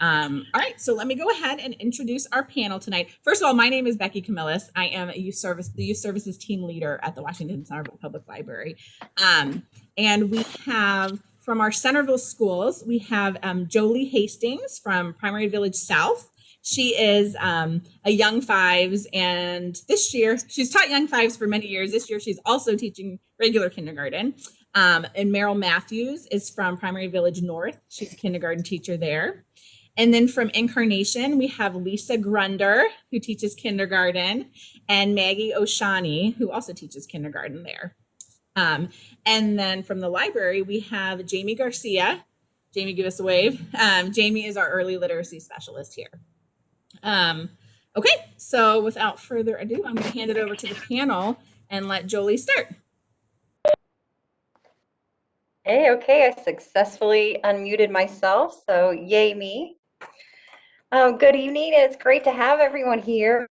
All right, so let me go ahead and introduce our panel tonight. First of all, my name is Becky Camillus. I am the youth services team leader at the Washington Centerville Public Library. And we have from our Centerville schools, we have Jolie Hastings from Primary Village South. She is a Young Fives, and this year, she's taught Young Fives for many years. This year, she's also teaching regular kindergarten. And Meryl Matthews is from Primary Village North. She's a kindergarten teacher there. And then from Incarnation, we have Lisa Grunder, who teaches kindergarten, and Maggie Oshani, who also teaches kindergarten there. And then from the library, we have Jamie Garcia. Jamie, give us a wave. Jamie is our early literacy specialist here. Okay, so without further ado, I'm going to hand it over to the panel and let Jolie start. Hey, okay, I successfully unmuted myself, so yay me. Good evening. It's great to have everyone here.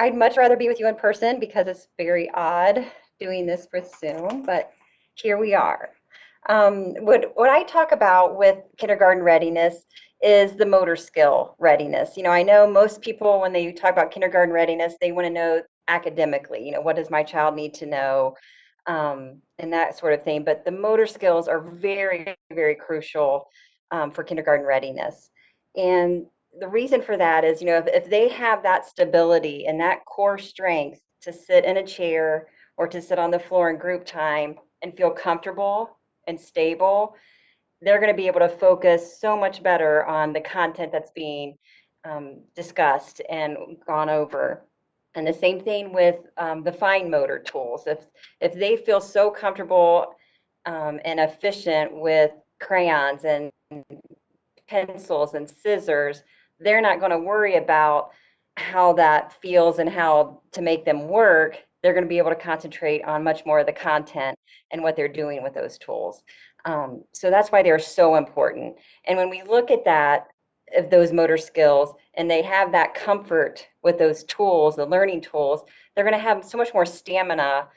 I'd much rather be with you in person because it's very odd doing this with Zoom, but here we are. What I talk about with kindergarten readiness is the motor skill readiness. I know most people, when they talk about kindergarten readiness, they want to know academically, what does my child need to know, and that sort of thing. But the motor skills are very, very crucial for kindergarten readiness. And the reason for that is, if they have that stability and that core strength to sit in a chair or to sit on the floor in group time and feel comfortable and stable, they're going to be able to focus so much better on the content that's being discussed and gone over. And the same thing with the fine motor tools. If they feel so comfortable and efficient with crayons and pencils and scissors, they're not going to worry about how that feels and how to make them work. They're going to be able to concentrate on much more of the content and what they're doing with those tools. So that's why they're so important. And when we look at that, of those motor skills, and they have that comfort with those tools, the learning tools, they're going to have so much more stamina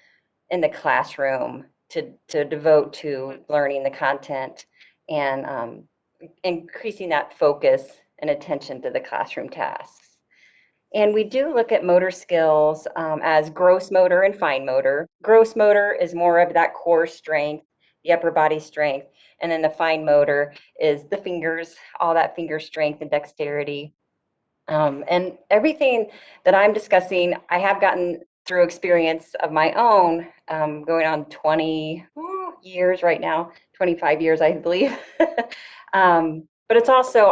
in the classroom to devote to learning the content and increasing that focus and attention to the classroom tasks. And we do look at motor skills as gross motor and fine motor. Gross motor is more of that core strength, the upper body strength, and then the fine motor is the fingers, all that finger strength and dexterity. And everything that I'm discussing, I have gotten through experience of my own, going on 20 years right now, 25 years, I believe. But it's also,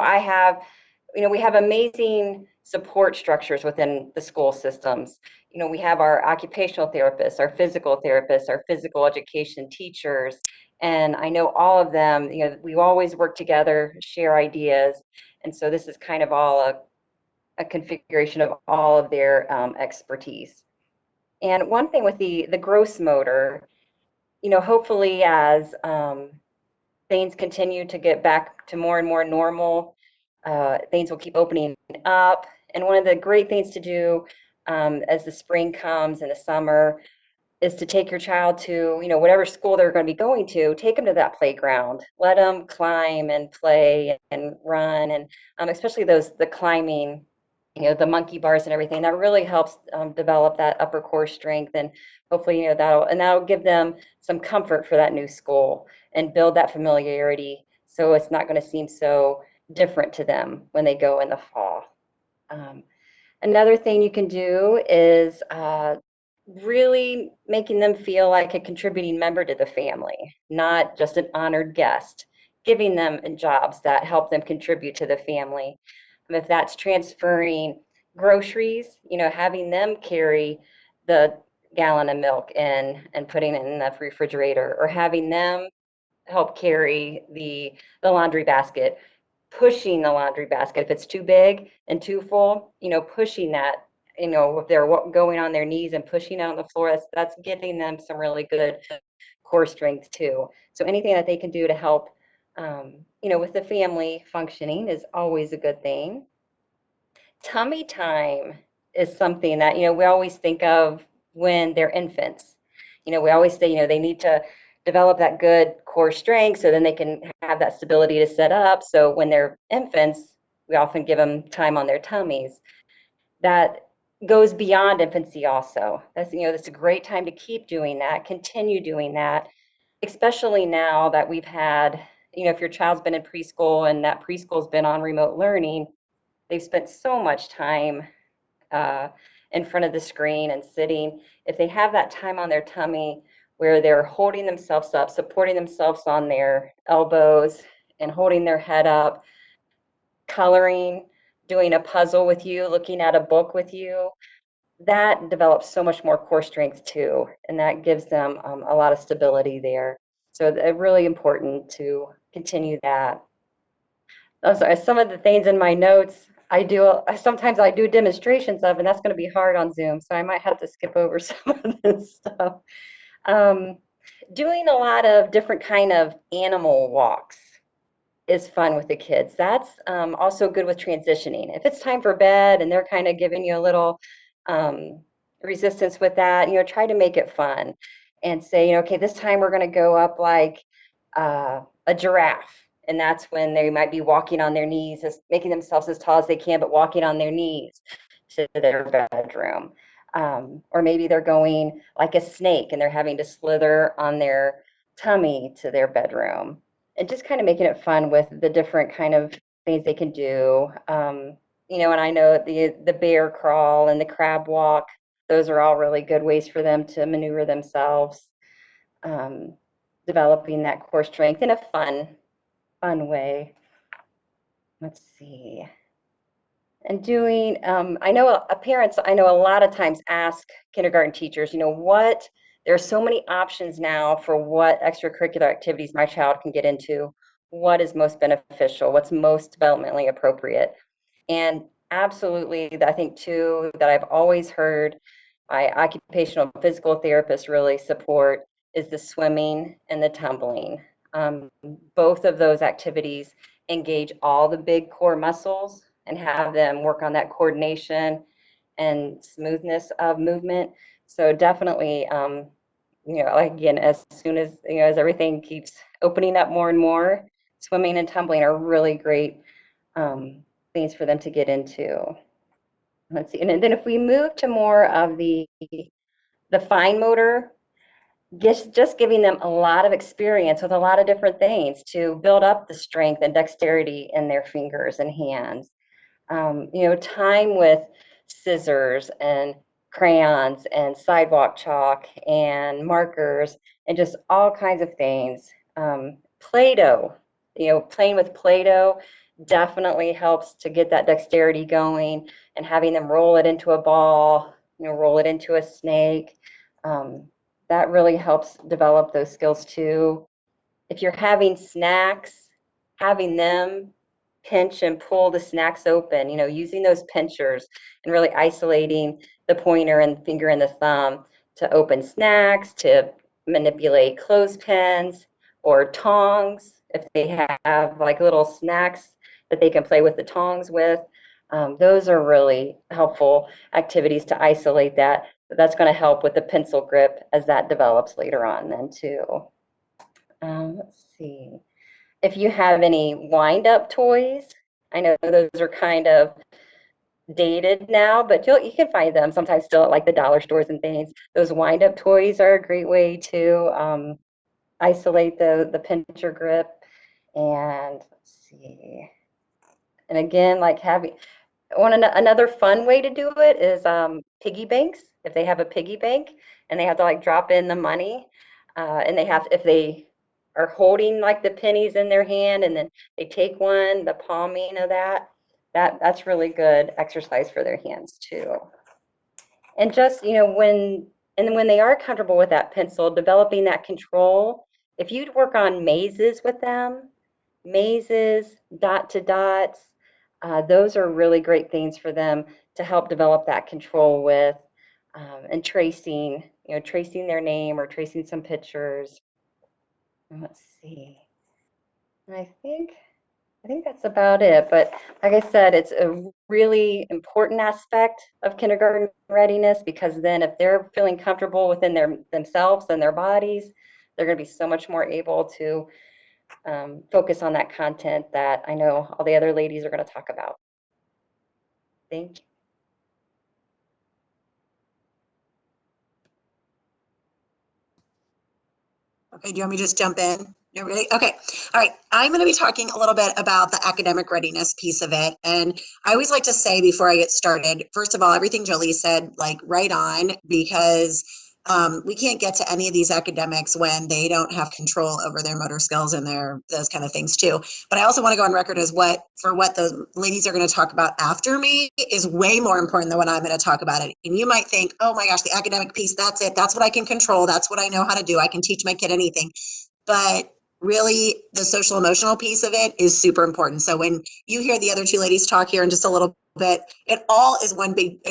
we have amazing support structures within the school systems. We have our occupational therapists, our physical education teachers, and I know all of them, we always work together, share ideas. And so this is kind of all a configuration of all of their expertise. And one thing with the gross motor, hopefully as things continue to get back to more and more normal, things will keep opening up. And one of the great things to do as the spring comes and the summer is to take your child to, whatever school they're going to be going to, take them to that playground, let them climb and play and run. And especially the climbing, the monkey bars and everything, that really helps develop that upper core strength. And hopefully, that'll give them some comfort for that new school and build that familiarity. So it's not going to seem so different to them when they go in the fall. Another thing you can do is really making them feel like a contributing member to the family, not just an honored guest, giving them jobs that help them contribute to the family. If that's transferring groceries, having them carry the gallon of milk in and putting it in the refrigerator, or having them help carry the laundry basket, pushing the laundry basket if it's too big and too full, pushing that, if they're going on their knees and pushing out on the floor, that's getting them some really good core strength too. So anything that they can do to help, with the family functioning is always a good thing. Tummy time is something that, we always think of when they're infants. We always say, they need to develop that good core strength so then they can have that stability to set up. So when they're infants, we often give them time on their tummies. That goes beyond infancy also. That's a great time to keep doing that, continue doing that, especially now that we've had, if your child's been in preschool and that preschool's been on remote learning, they've spent so much time uh, in front of the screen and sitting. If they have that time on their tummy where they're holding themselves up, supporting themselves on their elbows and holding their head up, coloring, doing a puzzle with you, looking at a book with you, that develops so much more core strength too, and that gives them a lot of stability there. So it's really important to continue that. Those are some of the things in my notes. Sometimes I do demonstrations of, and that's going to be hard on Zoom, so I might have to skip over some of this stuff. Um, Doing a lot of different kind of animal walks is fun with the kids. That's also good with transitioning. If it's time for bed and they're kind of giving you a little resistance with that, try to make it fun and say, okay, this time we're going to go up like a giraffe. And that's when they might be walking on their knees, making themselves as tall as they can, but walking on their knees to their bedroom. Or maybe they're going like a snake and they're having to slither on their tummy to their bedroom, and just kind of making it fun with the different kind of things they can do. And I know the bear crawl and the crab walk, those are all really good ways for them to maneuver themselves, um, developing that core strength in a fun way. Let's see. And doing, I know parents, I know a lot of times ask kindergarten teachers, there are so many options now for what extracurricular activities my child can get into. What is most beneficial? What's most developmentally appropriate? And absolutely, I think too, that I've always heard my occupational physical therapist really support is the swimming and the tumbling. Both of those activities engage all the big core muscles and have them work on that coordination and smoothness of movement. So definitely, again, as soon as, as everything keeps opening up more and more, swimming and tumbling are really great things for them to get into. Let's see, and then if we move to more of the fine motor, just giving them a lot of experience with a lot of different things to build up the strength and dexterity in their fingers and hands. Time with scissors and crayons and sidewalk chalk and markers and just all kinds of things. Play-Doh, playing with Play-Doh definitely helps to get that dexterity going, and having them roll it into a ball, roll it into a snake. That really helps develop those skills too. If you're having snacks, having them pinch and pull the snacks open, using those pinchers and really isolating the pointer and finger and the thumb to open snacks, to manipulate clothespins or tongs. If they have like little snacks that they can play with the tongs with, those are really helpful activities to isolate that. But that's going to help with the pencil grip as that develops later on then too. Let's see. If you have any wind-up toys, I know those are kind of dated now, but you can find them sometimes still at like the dollar stores and things. Those wind-up toys are a great way to isolate the pincher grip. And let's see. And again, like another fun way to do it is piggy banks. If they have a piggy bank and they have to like drop in the money, and if they are holding like the pennies in their hand and then they take one, the palming of that's really good exercise for their hands too. And just, when they are comfortable with that pencil, developing that control, if you'd work on mazes with them, mazes, dot to dots, those are really great things for them to help develop that control with, and tracing, tracing their name or tracing some pictures. Let's see. I think that's about it. But like I said, it's a really important aspect of kindergarten readiness, because then if they're feeling comfortable within themselves and their bodies, they're going to be so much more able to focus on that content that I know all the other ladies are going to talk about. Thank you. Okay, do you want me to just jump in? You ready? Okay. All right. I'm going to be talking a little bit about the academic readiness piece of it. And I always like to say before I get started, first of all, everything Jolie said, like right on, because we can't get to any of these academics when they don't have control over their motor skills and those kind of things too. But I also want to go on record as what the ladies are going to talk about after me is way more important than what I'm going to talk about it. And you might think, oh my gosh, the academic piece, that's it. That's what I can control. That's what I know how to do. I can teach my kid anything. But really, the social emotional piece of it is super important. So when you hear the other two ladies talk here in just a little bit, it all is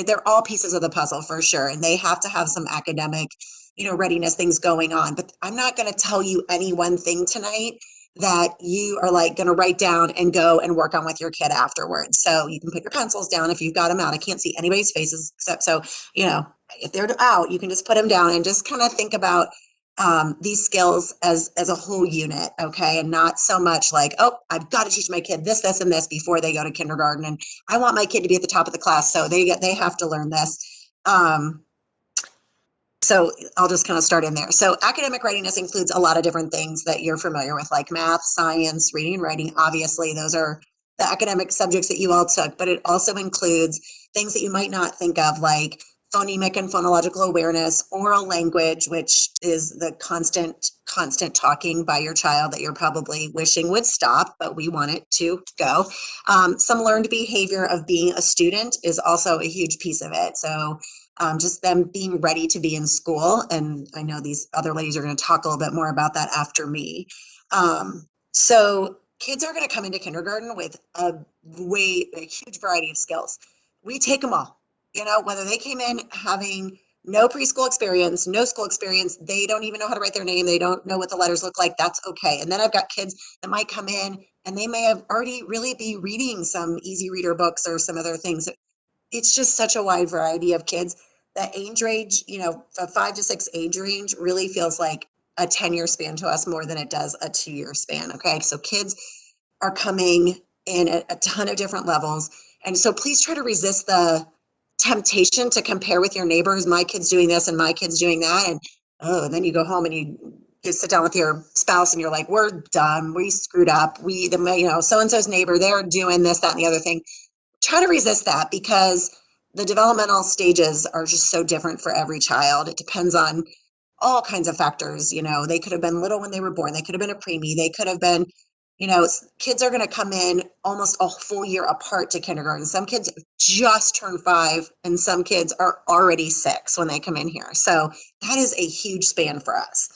they're all pieces of the puzzle for sure. And they have to have some academic, readiness things going on. But I'm not going to tell you any one thing tonight that you are like going to write down and go and work on with your kid afterwards. So you can put your pencils down if you've got them out. I can't see anybody's faces except if they're out, you can just put them down and just kind of think about these skills as a whole unit, okay, and not so much like, oh, I've got to teach my kid this, this, and this before they go to kindergarten, and I want my kid to be at the top of the class, so they have to learn this. So I'll just kind of start in there. So academic readiness includes a lot of different things that you're familiar with, like math, science, reading and writing. Obviously, those are the academic subjects that you all took, but it also includes things that you might not think of, like phonemic and phonological awareness, oral language, which is the constant talking by your child that you're probably wishing would stop, but we want it to go. Some learned behavior of being a student is also a huge piece of it. So just them being ready to be in school. And I know these other ladies are going to talk a little bit more about that after me. So kids are going to come into kindergarten with a huge variety of skills. We take them all, whether they came in having no preschool experience, no school experience, they don't even know how to write their name, they don't know what the letters look like, that's okay. And then I've got kids that might come in and they may have already really be reading some easy reader books or some other things. It's just such a wide variety of kids. That age range, the 5 to 6 age range really feels like a 10-year span to us more than it does a 2-year span. Okay. So kids are coming in at a ton of different levels. And so please try to resist the temptation to compare with your neighbors. My kid's doing this and my kid's doing that. And then you go home and you sit down with your spouse and you're like, we're done. We screwed up. So-and-so's neighbor, they're doing this, that, and the other thing. Try to resist that because the developmental stages are just so different for every child. It depends on all kinds of factors. They could have been little when they were born. They could have been a preemie. They could have been, kids are going to come in almost a full year apart to kindergarten. Some kids just turn 5 and some kids are already 6 when they come in here. So that is a huge span for us.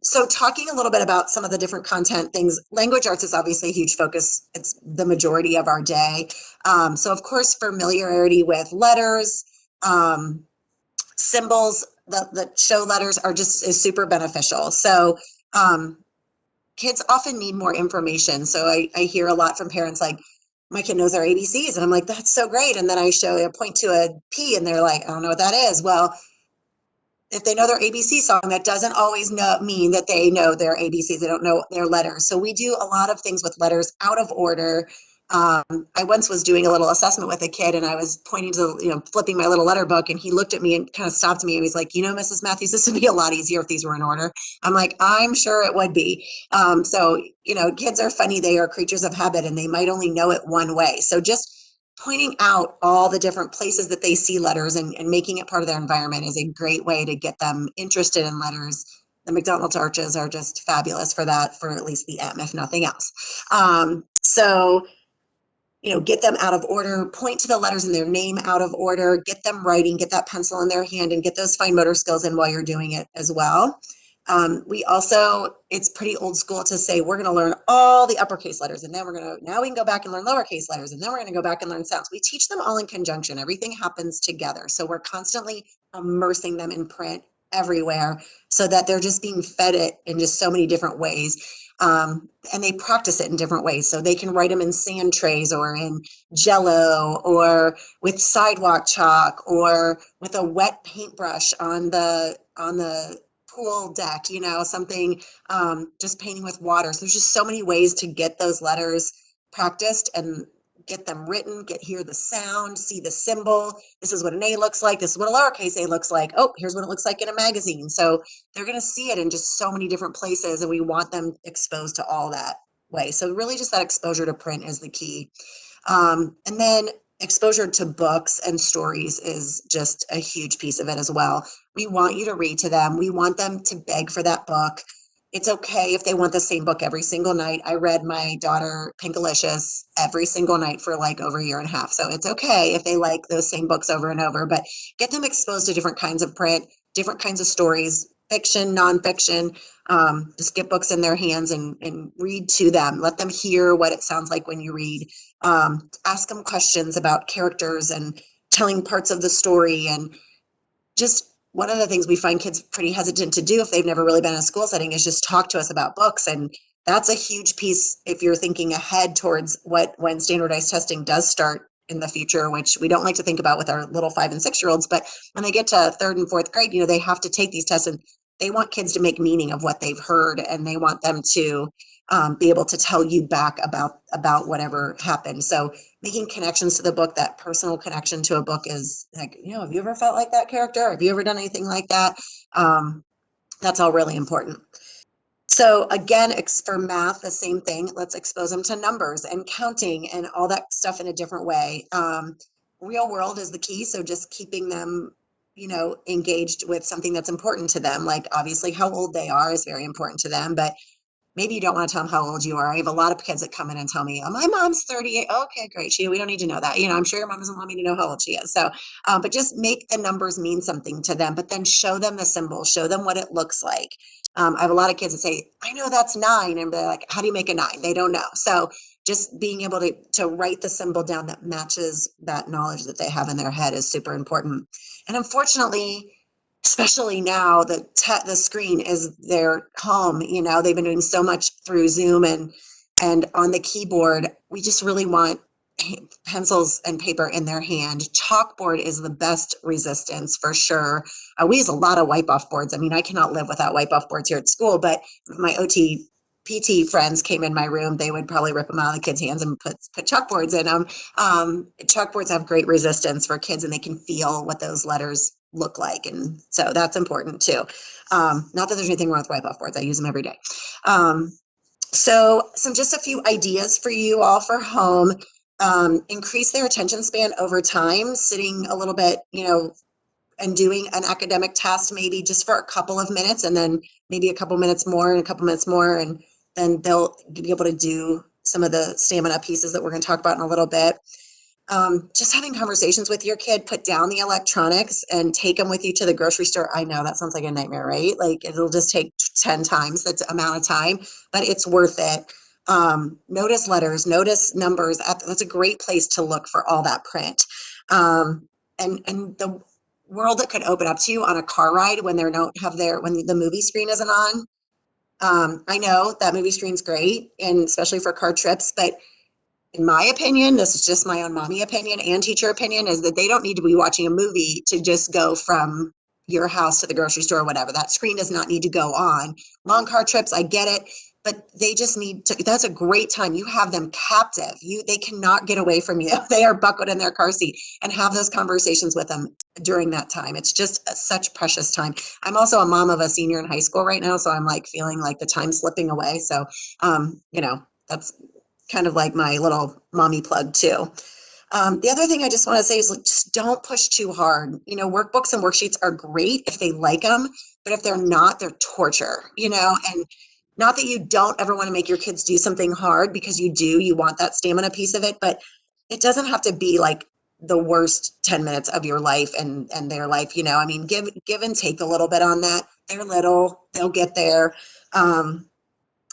So talking a little bit about some of the different content things, language arts is obviously a huge focus. It's the majority of our day. So of course, familiarity with letters, symbols, the show letters is super beneficial. So kids often need more information. So I hear a lot from parents like, my kid knows their ABCs. And I'm like, that's so great. And then I point to a P and they're like, I don't know what that is. Well, if they know their ABC song, that doesn't always mean that they know their ABCs. They don't know their letters. So we do a lot of things with letters out of order. I once was doing a little assessment with a kid and I was pointing to, flipping my little letter book and he looked at me and kind of stopped me and he's like, Mrs. Matthews, this would be a lot easier if these were in order. I'm like, I'm sure it would be. So kids are funny. They are creatures of habit and they might only know it one way. So just pointing out all the different places that they see letters and making it part of their environment is a great way to get them interested in letters. The McDonald's arches are just fabulous for that, for at least the M, if nothing else. So get them out of order, point to the letters in their name out of order, get them writing, get that pencil in their hand and get those fine motor skills in while you're doing it as well. It's pretty old school to say, we're going to learn all the uppercase letters and then now we can go back and learn lowercase letters and then we're going to go back and learn sounds. We teach them all in conjunction. Everything happens together. So we're constantly immersing them in print everywhere so that they're just being fed it in just so many different ways. And they practice it in different ways. So they can write them in sand trays or in Jello or with sidewalk chalk or with a wet paintbrush on the pool deck, something, just painting with water. So there's just so many ways to get those letters practiced and get them written, hear the sound, see the symbol. This is what an A looks like. This is what a lowercase a looks like. Oh, here's what it looks like in a magazine. So they're going to see it in just so many different places, and we want them exposed to all that way. So really just that exposure to print is the key. And then exposure to books and stories is just a huge piece of it as well. We want you to read to them. We want them to beg for that book. It's okay if they want the same book every single night. I read my daughter Pinkalicious every single night for like over a year and a half. So it's okay if they like those same books over and over, but get them exposed to different kinds of print, different kinds of stories, fiction, nonfiction. Just get books in their hands and read to them. Let them hear what it sounds like when you read. Ask them questions about characters and telling parts of the story. And just one of the things we find kids pretty hesitant to do if they've never really been in a school setting is just talk to us about books. And that's a huge piece if you're thinking ahead towards when standardized testing does start in the future, which we don't like to think about with our little 5 and 6-year-olds. But when they get to 3rd and 4th grade, they have to take these tests, and they want kids to make meaning of what they've heard, and they want them to be able to tell you back about whatever happened. So making connections to the book, that personal connection to a book is like, have you ever felt like that character? Have you ever done anything like that? That's all really important. So again, for math, the same thing. Let's expose them to numbers and counting and all that stuff in a different way. Real world is the key. So just keeping them, engaged with something that's important to them. Like obviously how old they are is very important to them, but maybe you don't want to tell them how old you are. I have a lot of kids that come in and tell me, oh, my mom's 38. Okay, great. We don't need to know that. I'm sure your mom doesn't want me to know how old she is. So, but just make the numbers mean something to them, but then show them the symbol, show them what it looks like. I have a lot of kids that say, I know that's 9. And they're like, how do you make a 9? They don't know. So just being able to write the symbol down that matches that knowledge that they have in their head is super important. And unfortunately, especially now the screen is their home. They've been doing so much through Zoom and on the keyboard. We just really want pencils and paper in their hand. Chalkboard is the best resistance for sure. We use a lot of wipe off boards. I mean, I cannot live without wipe off boards here at school, but my OT PT friends came in my room, they would probably rip them out of the kids' hands and put chalkboards in them. Chalkboards have great resistance for kids, and they can feel what those letters look like. And so that's important too. Not that there's anything wrong with wipe off boards. I use them every day. So just a few ideas for you all for home. Increase their attention span over time, sitting a little bit, and doing an academic task, maybe just for a couple of minutes, and then maybe a couple minutes more and a couple minutes more. And then they'll be able to do some of the stamina pieces that we're going to talk about in a little bit. Just having conversations with your kid, put down the electronics and take them with you to the grocery store. I know that sounds like a nightmare, right? Like it'll just take 10 times that amount of time, but it's worth it. Notice letters, notice numbers. That's a great place to look for all that print. And the world that could open up to you on a car ride when when the movie screen isn't on. I know that movie screen's great, and especially for car trips, but in my opinion, this is just my own mommy opinion and teacher opinion, is that they don't need to be watching a movie to just go from your house to the grocery store or whatever. That screen does not need to go on. Long car trips, I get it, but they just need to, that's a great time. You have them captive. They cannot get away from you. They are buckled in their car seat, and have those conversations with them during that time. It's just such precious time. I'm also a mom of a senior in high school right now, so I'm like feeling like the time slipping away. So, that's kind of like my little mommy plug too. The other thing I just want to say is just don't push too hard. Workbooks and worksheets are great if they like them, but if they're not, they're torture, and not that you don't ever want to make your kids do something hard, because you want that stamina piece of it, but it doesn't have to be like the worst 10 minutes of your life and their life. I mean, give and take a little bit on that. They're little, they'll get there.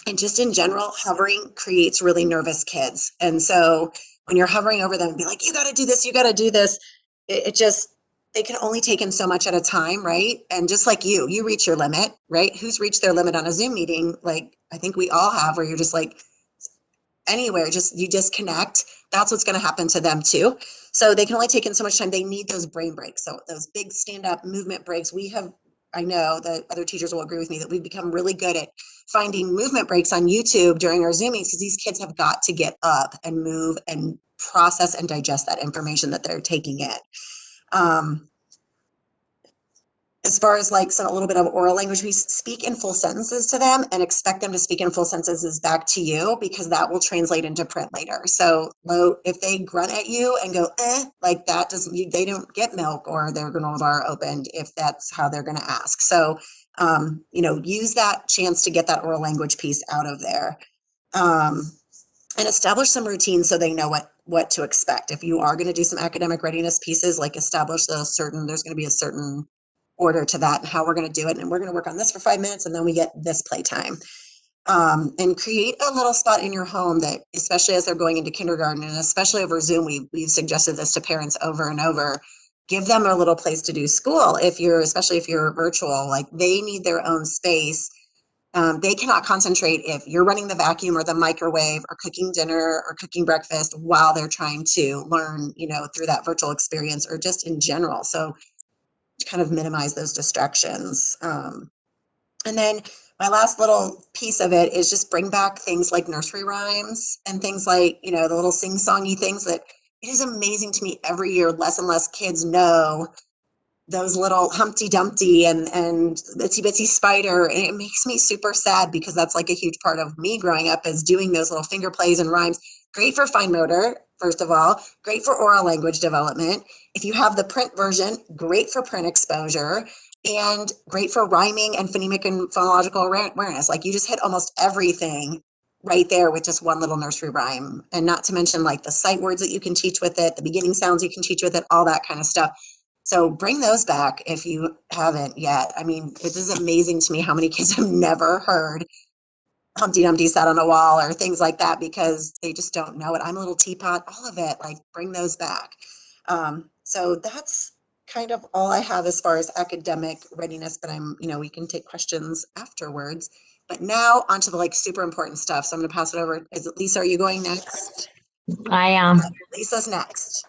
And just in general, hovering creates really nervous kids. And so when you're hovering over them and be like, you got to do this, you got to do this, they can only take in so much at a time, right? And just like you reach your limit, right? Who's reached their limit on a Zoom meeting? Like, I think we all have, where you're just like, anywhere, you disconnect. That's what's going to happen to them too. So they can only take in so much time. They need those brain breaks. So those big stand-up movement breaks, I know that other teachers will agree with me that we've become really good at finding movement breaks on YouTube during our Zoomings, because these kids have got to get up and move and process and digest that information that they're taking in. As far as like a little bit of oral language, we speak in full sentences to them and expect them to speak in full sentences back to you, because that will translate into print later. So if they grunt at you and go, like that doesn't, they don't get milk or their granola bar opened if that's how they're going to ask. So, use that chance to get that oral language piece out of there. And establish some routines so they know what to expect. If you are going to do some academic readiness pieces, like establish there's going to be a certain order to that and how we're going to do it. And we're going to work on this for 5 minutes and then we get this playtime. And create a little spot in your home that, especially as they're going into kindergarten and especially over Zoom, we've suggested this to parents over and over. Give them a little place to do school. Especially if you're virtual, like they need their own space. They cannot concentrate if you're running the vacuum or the microwave or cooking dinner or cooking breakfast while they're trying to learn, through that virtual experience or just in general. So kind of minimize those distractions. And then my last little piece of it is just bring back things like nursery rhymes and things like, the little sing-songy things that it is amazing to me every year, less and less kids know those little Humpty Dumpty and Itsy Bitsy Spider. And it makes me super sad because that's like a huge part of me growing up, is doing those little finger plays and rhymes. Great for fine motor, first of all, great for oral language development. If you have the print version, great for print exposure and great for rhyming and phonemic and phonological awareness. Like you just hit almost everything right there with just one little nursery rhyme. And not to mention like the sight words that you can teach with it, the beginning sounds you can teach with it, all that kind of stuff. So bring those back if you haven't yet. I mean, it is amazing to me how many kids have never heard Humpty Dumpty sat on a wall or things like that because they just don't know it. I'm a little teapot, all of it, like bring those back. So that's kind of all I have as far as academic readiness, but we can take questions afterwards. But now onto the super important stuff. So I'm going to pass it over. Is it Lisa? Are you going next? I am. Lisa's next.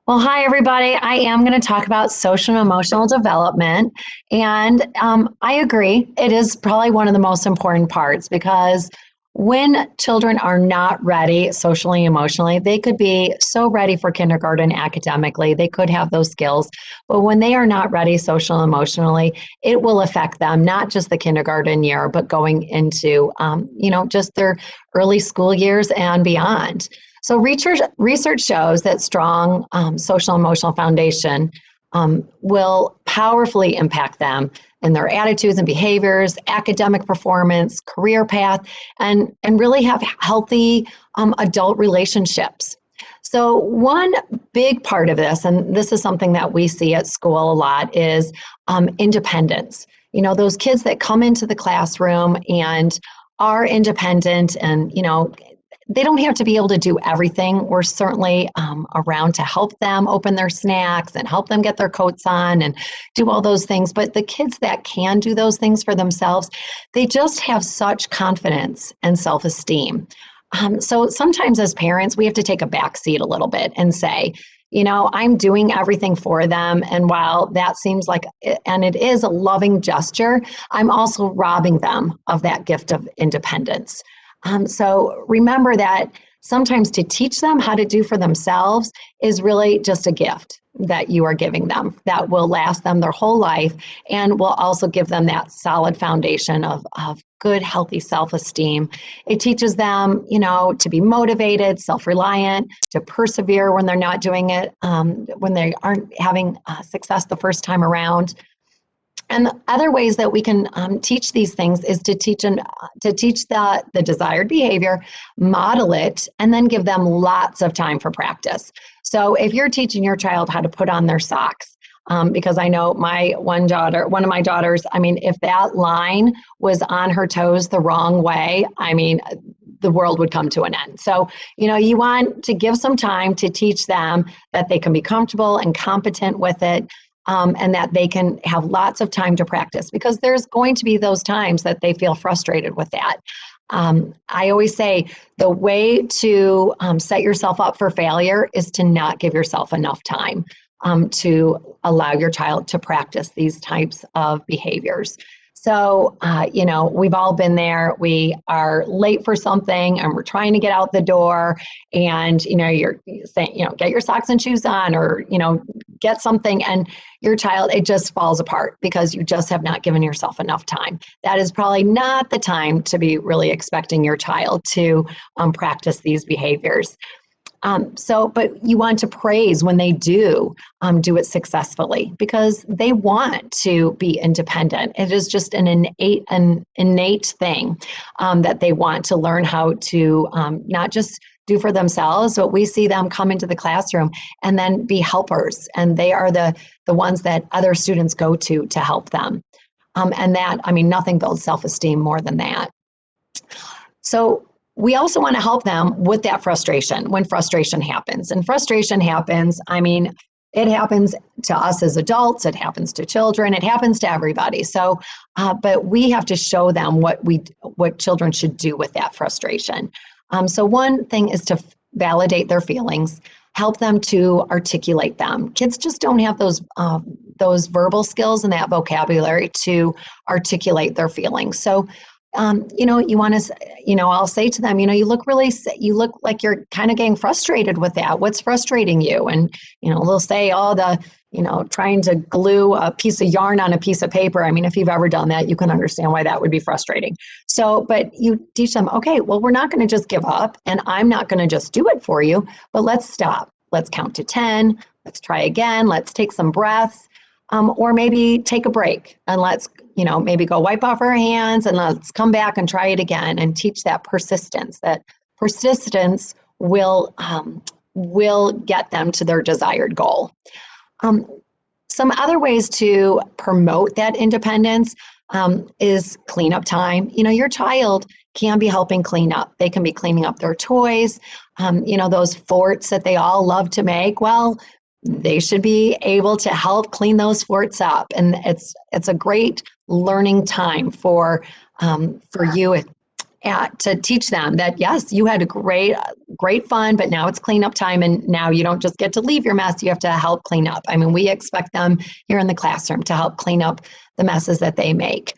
Well, hi, everybody. I am going to talk about social and emotional development. And I agree. It is probably one of the most important parts because when children are not ready socially, emotionally, they could be so ready for kindergarten academically. They could have those skills. But when they are not ready socially, emotionally, it will affect them, not just the kindergarten year, but going into, just their early school years and beyond. So research shows that strong social emotional foundation will powerfully impact them in their attitudes and behaviors, academic performance, career path, and really have healthy adult relationships. So one big part of this, and this is something that we see at school a lot, is independence. Those kids that come into the classroom and are independent and, they don't have to be able to do everything. We're certainly around to help them open their snacks and help them get their coats on and do all those things. But the kids that can do those things for themselves, they just have such confidence and self-esteem. So sometimes as parents, we have to take a back seat a little bit and say, I'm doing everything for them. And while that seems like, and it is a loving gesture, I'm also robbing them of that gift of independence. So remember that sometimes to teach them how to do for themselves is really just a gift that you are giving them that will last them their whole life and will also give them that solid foundation of good, healthy self-esteem. It teaches them, to be motivated, self-reliant, to persevere when they're not doing it, when they aren't having success the first time around. And the other ways that we can teach these things is to teach the desired behavior, model it, and then give them lots of time for practice. So if you're teaching your child how to put on their socks, because I know one of my daughters, if that line was on her toes the wrong way, the world would come to an end. So, you want to give some time to teach them that they can be comfortable and competent with it. And that they can have lots of time to practice because there's going to be those times that they feel frustrated with that. I always say the way to set yourself up for failure is to not give yourself enough time to allow your child to practice these types of behaviors. So, we've all been there. We are late for something and we're trying to get out the door, and, you're saying, get your socks and shoes on, or, get something, and your child, it just falls apart because you just have not given yourself enough time. That is probably not the time to be really expecting your child to practice these behaviors. But you want to praise when they do it successfully, because they want to be independent. It is just an innate thing that they want to learn how to not just do for themselves, but we see them come into the classroom and then be helpers. And they are the ones that other students go to help them. And that, nothing builds self-esteem more than that. So we also want to help them with that frustration when frustration happens. And frustration happens, it happens to us as adults, it happens to children, it happens to everybody. So, but we have to show them what children should do with that frustration. So one thing is to validate their feelings, help them to articulate them. Kids just don't have those verbal skills and that vocabulary to articulate their feelings. So you want to, I'll say to them, you look like you're kind of getting frustrated with that. What's frustrating you? And, they'll say, trying to glue a piece of yarn on a piece of paper. If you've ever done that, you can understand why that would be frustrating. So, but you teach them, okay, well, we're not going to just give up, and I'm not going to just do it for you, but let's stop. Let's count to 10. Let's try again. Let's take some breaths, or maybe take a break, and let's maybe go wipe off our hands and let's come back and try it again, and teach that persistence. That persistence will get them to their desired goal. Some other ways to promote that independence is cleanup time. Your child can be helping clean up. They can be cleaning up their toys, those forts that they all love to make. Well, they should be able to help clean those forts up. And it's a great learning time for you to teach them that, yes, you had a great fun, but now it's cleanup time. And now you don't just get to leave your mess, you have to help clean up. We expect them here in the classroom to help clean up the messes that they make.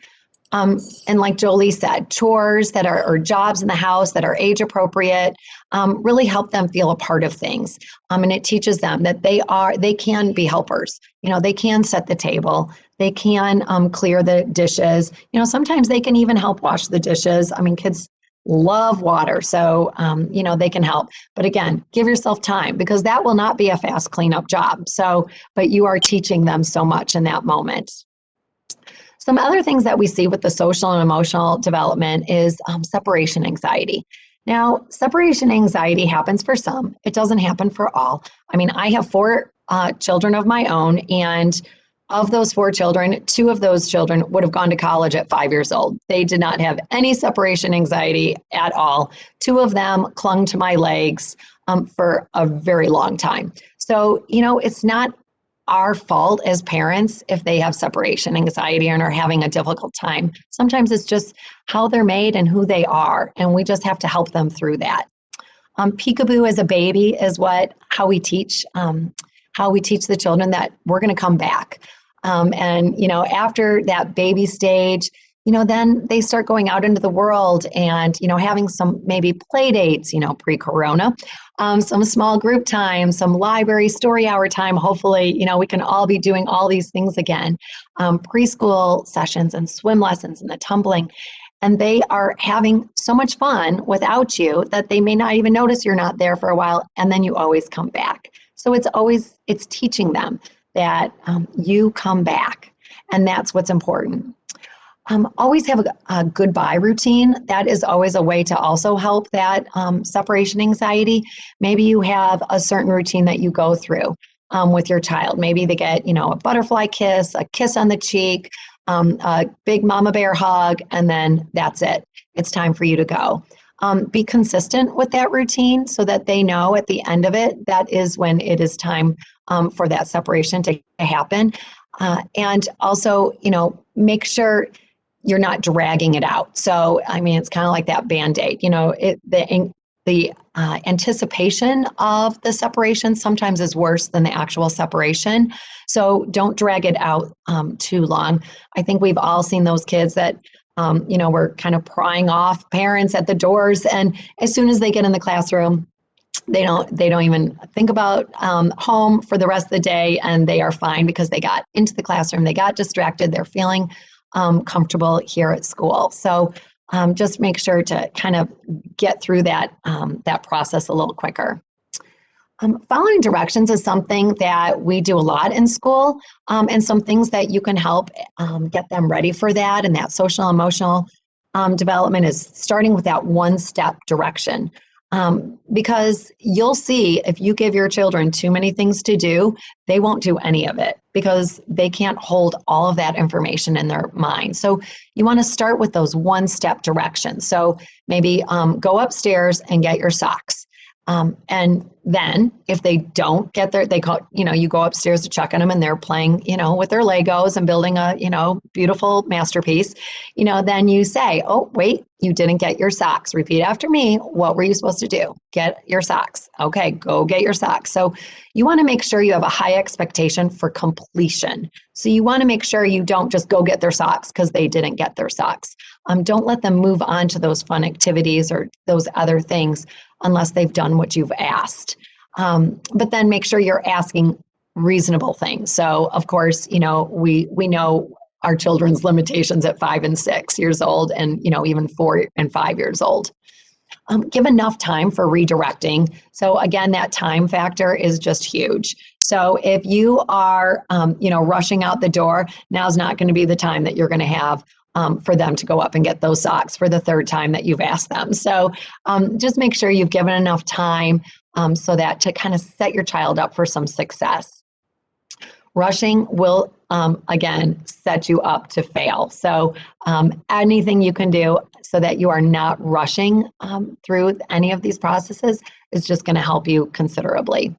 And like Jolie said, chores that are, or jobs in the house that are age appropriate, really help them feel a part of things. And it teaches them that they can be helpers. They can set the table, they can clear the dishes. Sometimes they can even help wash the dishes. Kids love water, so they can help. But again, give yourself time, because that will not be a fast cleanup job. So, but you are teaching them so much in that moment. Some other things that we see with the social and emotional development is separation anxiety. Now, separation anxiety happens for some. It doesn't happen for all. I have 4 children of my own, and of those 4 children, 2 of those children would have gone to college at 5 years old. They did not have any separation anxiety at all. 2 of them clung to my legs for a very long time. So, it's not our fault as parents if they have separation anxiety and are having a difficult time. Sometimes it's just how they're made and who they are, and we just have to help them through that. Peekaboo as a baby is how we teach the children that we're going to come back. And after that baby stage, then they start going out into the world and, having some maybe play dates, pre-corona, some small group time, some library story hour time. Hopefully, we can all be doing all these things again, preschool sessions and swim lessons and the tumbling. And they are having so much fun without you that they may not even notice you're not there for a while. And then you always come back. So it's teaching them that you come back, and that's what's important. Always have a goodbye routine. That is always a way to also help that separation anxiety. Maybe you have a certain routine that you go through with your child. Maybe they get, a butterfly kiss, a kiss on the cheek, a big mama bear hug, and then that's it. It's time for you to go. Be consistent with that routine so that they know at the end of it, that is when it is time for that separation to happen. And also, make sure you're not dragging it out. So, it's kind of like that Band-Aid, the anticipation of the separation sometimes is worse than the actual separation. So don't drag it out too long. I think we've all seen those kids that, were kind of prying off parents at the doors. And as soon as they get in the classroom, they don't even think about home for the rest of the day, and they are fine because they got into the classroom, they got distracted, they're feeling comfortable here at school. So just make sure to kind of get through that process a little quicker. Following directions is something that we do a lot in school, and some things that you can help get them ready for that. And that social emotional development is starting with that one-step direction. Because you'll see if you give your children too many things to do, they won't do any of it because they can't hold all of that information in their mind. So you want to start with those one-step directions. So maybe go upstairs and get your socks. And then if they don't get their, you go upstairs to check on them and they're playing, with their Legos and building a, beautiful masterpiece, then you say, oh, wait, you didn't get your socks. Repeat after me. What were you supposed to do? Get your socks. Okay, go get your socks. So you want to make sure you have a high expectation for completion. So you want to make sure you don't just go get their socks because they didn't get their socks. Don't let them move on to those fun activities or those other things unless they've done what you've asked. But then make sure you're asking reasonable things. So of course, we know our children's limitations at 5 and 6 years old, and even 4 and 5 years old. Give enough time for redirecting. So again, that time factor is just huge. So if you are, rushing out the door, now's not going to be the time that you're going to have for them to go up and get those socks for the third time that you've asked them. So just make sure you've given enough time so that to kind of set your child up for some success. Rushing will, again, set you up to fail. So anything you can do so that you are not rushing through any of these processes is just going to help you considerably.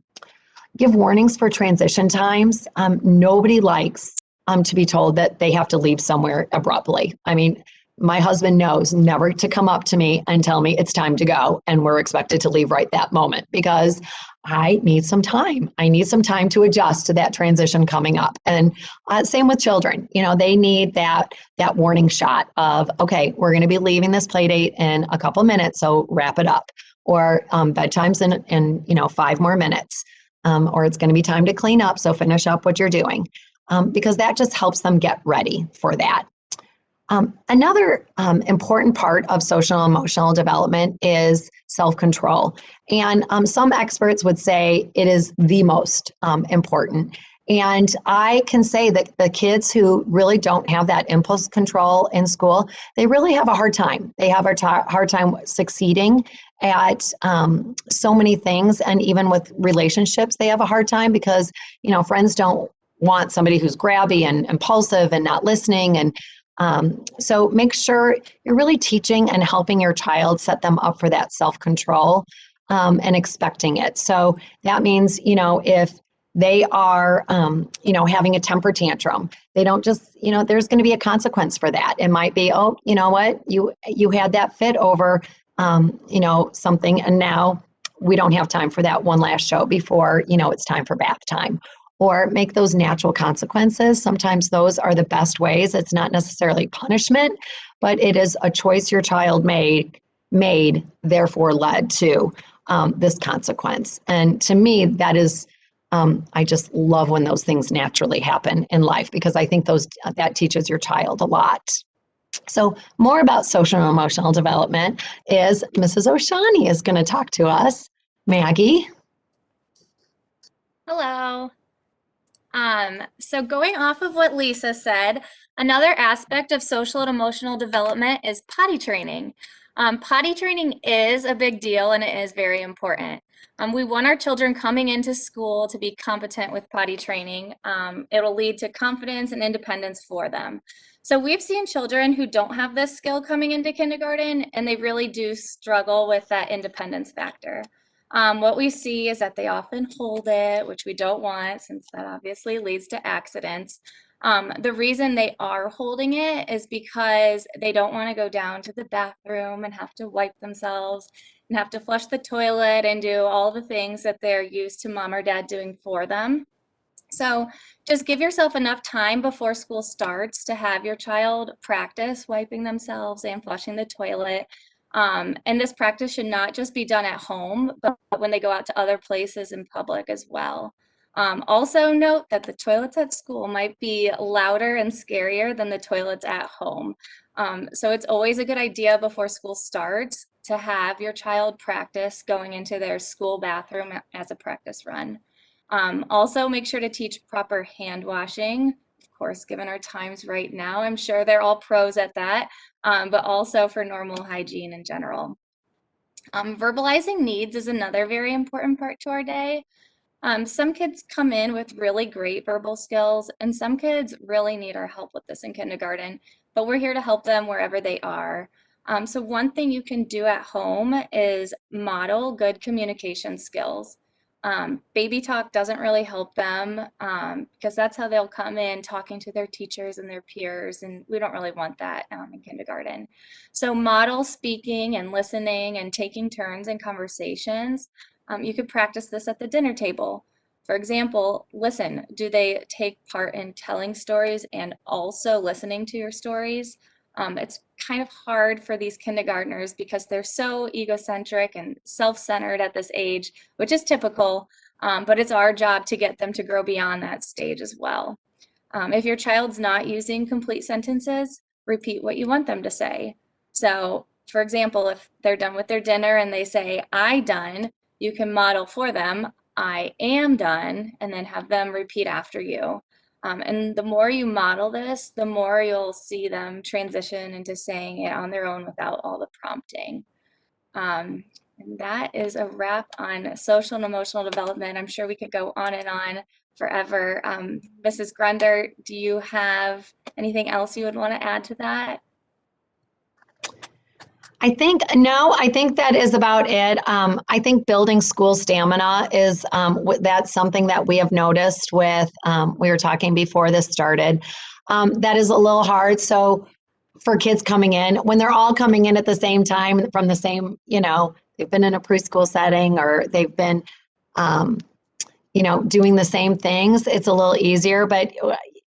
Give warnings for transition times. Nobody likes to be told that they have to leave somewhere abruptly. I mean, my husband knows never to come up to me and tell me it's time to go, and we're expected to leave right that moment because I need some time. I need some time to adjust to that transition coming up. And same with children. They need that warning shot of, okay, we're going to be leaving this play date in a couple minutes, so wrap it up. Or bedtime's in 5 more minutes. Or it's going to be time to clean up, so finish up what you're doing. Because that just helps them get ready for that. Another important part of social and emotional development is self-control. And some experts would say it is the most important. And I can say that the kids who really don't have that impulse control in school, they really have a hard time. They have a hard time succeeding at so many things. And even with relationships, they have a hard time because, friends don't want somebody who's grabby and impulsive and not listening. And so make sure you're really teaching and helping your child set them up for that self-control and expecting it. So that means, if they are, having a temper tantrum, they don't just, there's going to be a consequence for that. It might be, oh, you know what, you had that fit over, something, and now we don't have time for that one last show before, it's time for bath time. Or make those natural consequences. Sometimes those are the best ways. It's not necessarily punishment, but it is a choice your child made, therefore led to this consequence. And to me, that is, I just love when those things naturally happen in life because I think that teaches your child a lot. So more about social and emotional development is Mrs. Oshani is going to talk to us. Maggie. Hello. So going off of what Lisa said, another aspect of social and emotional development is potty training. Potty training is a big deal and it is very important. We want our children coming into school to be competent with potty training. It'll lead to confidence and independence for them. So we've seen children who don't have this skill coming into kindergarten and they really do struggle with that independence factor. What we see is that they often hold it, which we don't want since that obviously leads to accidents. The reason they are holding it is because they don't want to go down to the bathroom and have to wipe themselves. and have to flush the toilet and do all the things that they're used to mom or dad doing for them. So just give yourself enough time before school starts to have your child practice wiping themselves and flushing the toilet. And this practice should not just be done at home, but when they go out to other places in public as well. Also note that the toilets at school might be louder and scarier than the toilets at home. So it's always a good idea before school starts to have your child practice going into their school bathroom as a practice run. Also, make sure to teach proper hand washing. Of course, given our times right now, I'm sure they're all pros at that, but also for normal hygiene in general. Verbalizing needs is another very important part to our day. Some kids come in with really great verbal skills, and some kids really need our help with this in kindergarten, but we're here to help them wherever they are. So one thing you can do at home is model good communication skills. Baby talk doesn't really help them because that's how they'll come in talking to their teachers and their peers, and we don't really want that in kindergarten. So model speaking and listening and taking turns in conversations. You could practice this at the dinner table. For example, listen, do they take part in telling stories and also listening to your stories? It's kind of hard for these kindergartners because they're so egocentric and self-centered at this age, which is typical, but it's our job to get them to grow beyond that stage as well. If your child's not using complete sentences, repeat what you want them to say. So, for example, if they're done with their dinner and they say, "I done," you can model for them, "I am done," and then have them repeat after you. And the more you model this, the more you'll see them transition into saying it on their own without all the prompting. And that is a wrap on social and emotional development. I'm sure we could go on and on forever. Mrs. Grunder, do you have anything else you would want to add to that? I think that is about it. I think building school stamina is that's something that we have noticed with, we were talking before this started. That is a little hard. So for kids coming in, when they're all coming in at the same time from the same, they've been in a preschool setting or they've been, doing the same things, it's a little easier. But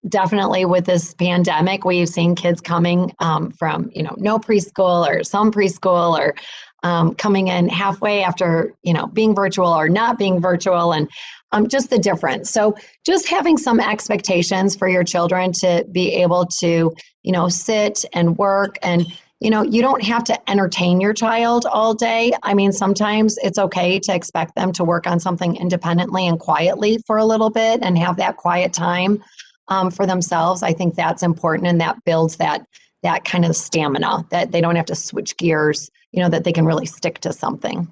definitely with this pandemic, we've seen kids coming from, no preschool or some preschool or coming in halfway after, being virtual or not being virtual, and just the difference. So just having some expectations for your children to be able to, sit and work, and, you don't have to entertain your child all day. I mean, sometimes it's okay to expect them to work on something independently and quietly for a little bit and have that quiet time for themselves. I think that's important, and that builds that kind of stamina, that they don't have to switch gears, that they can really stick to something.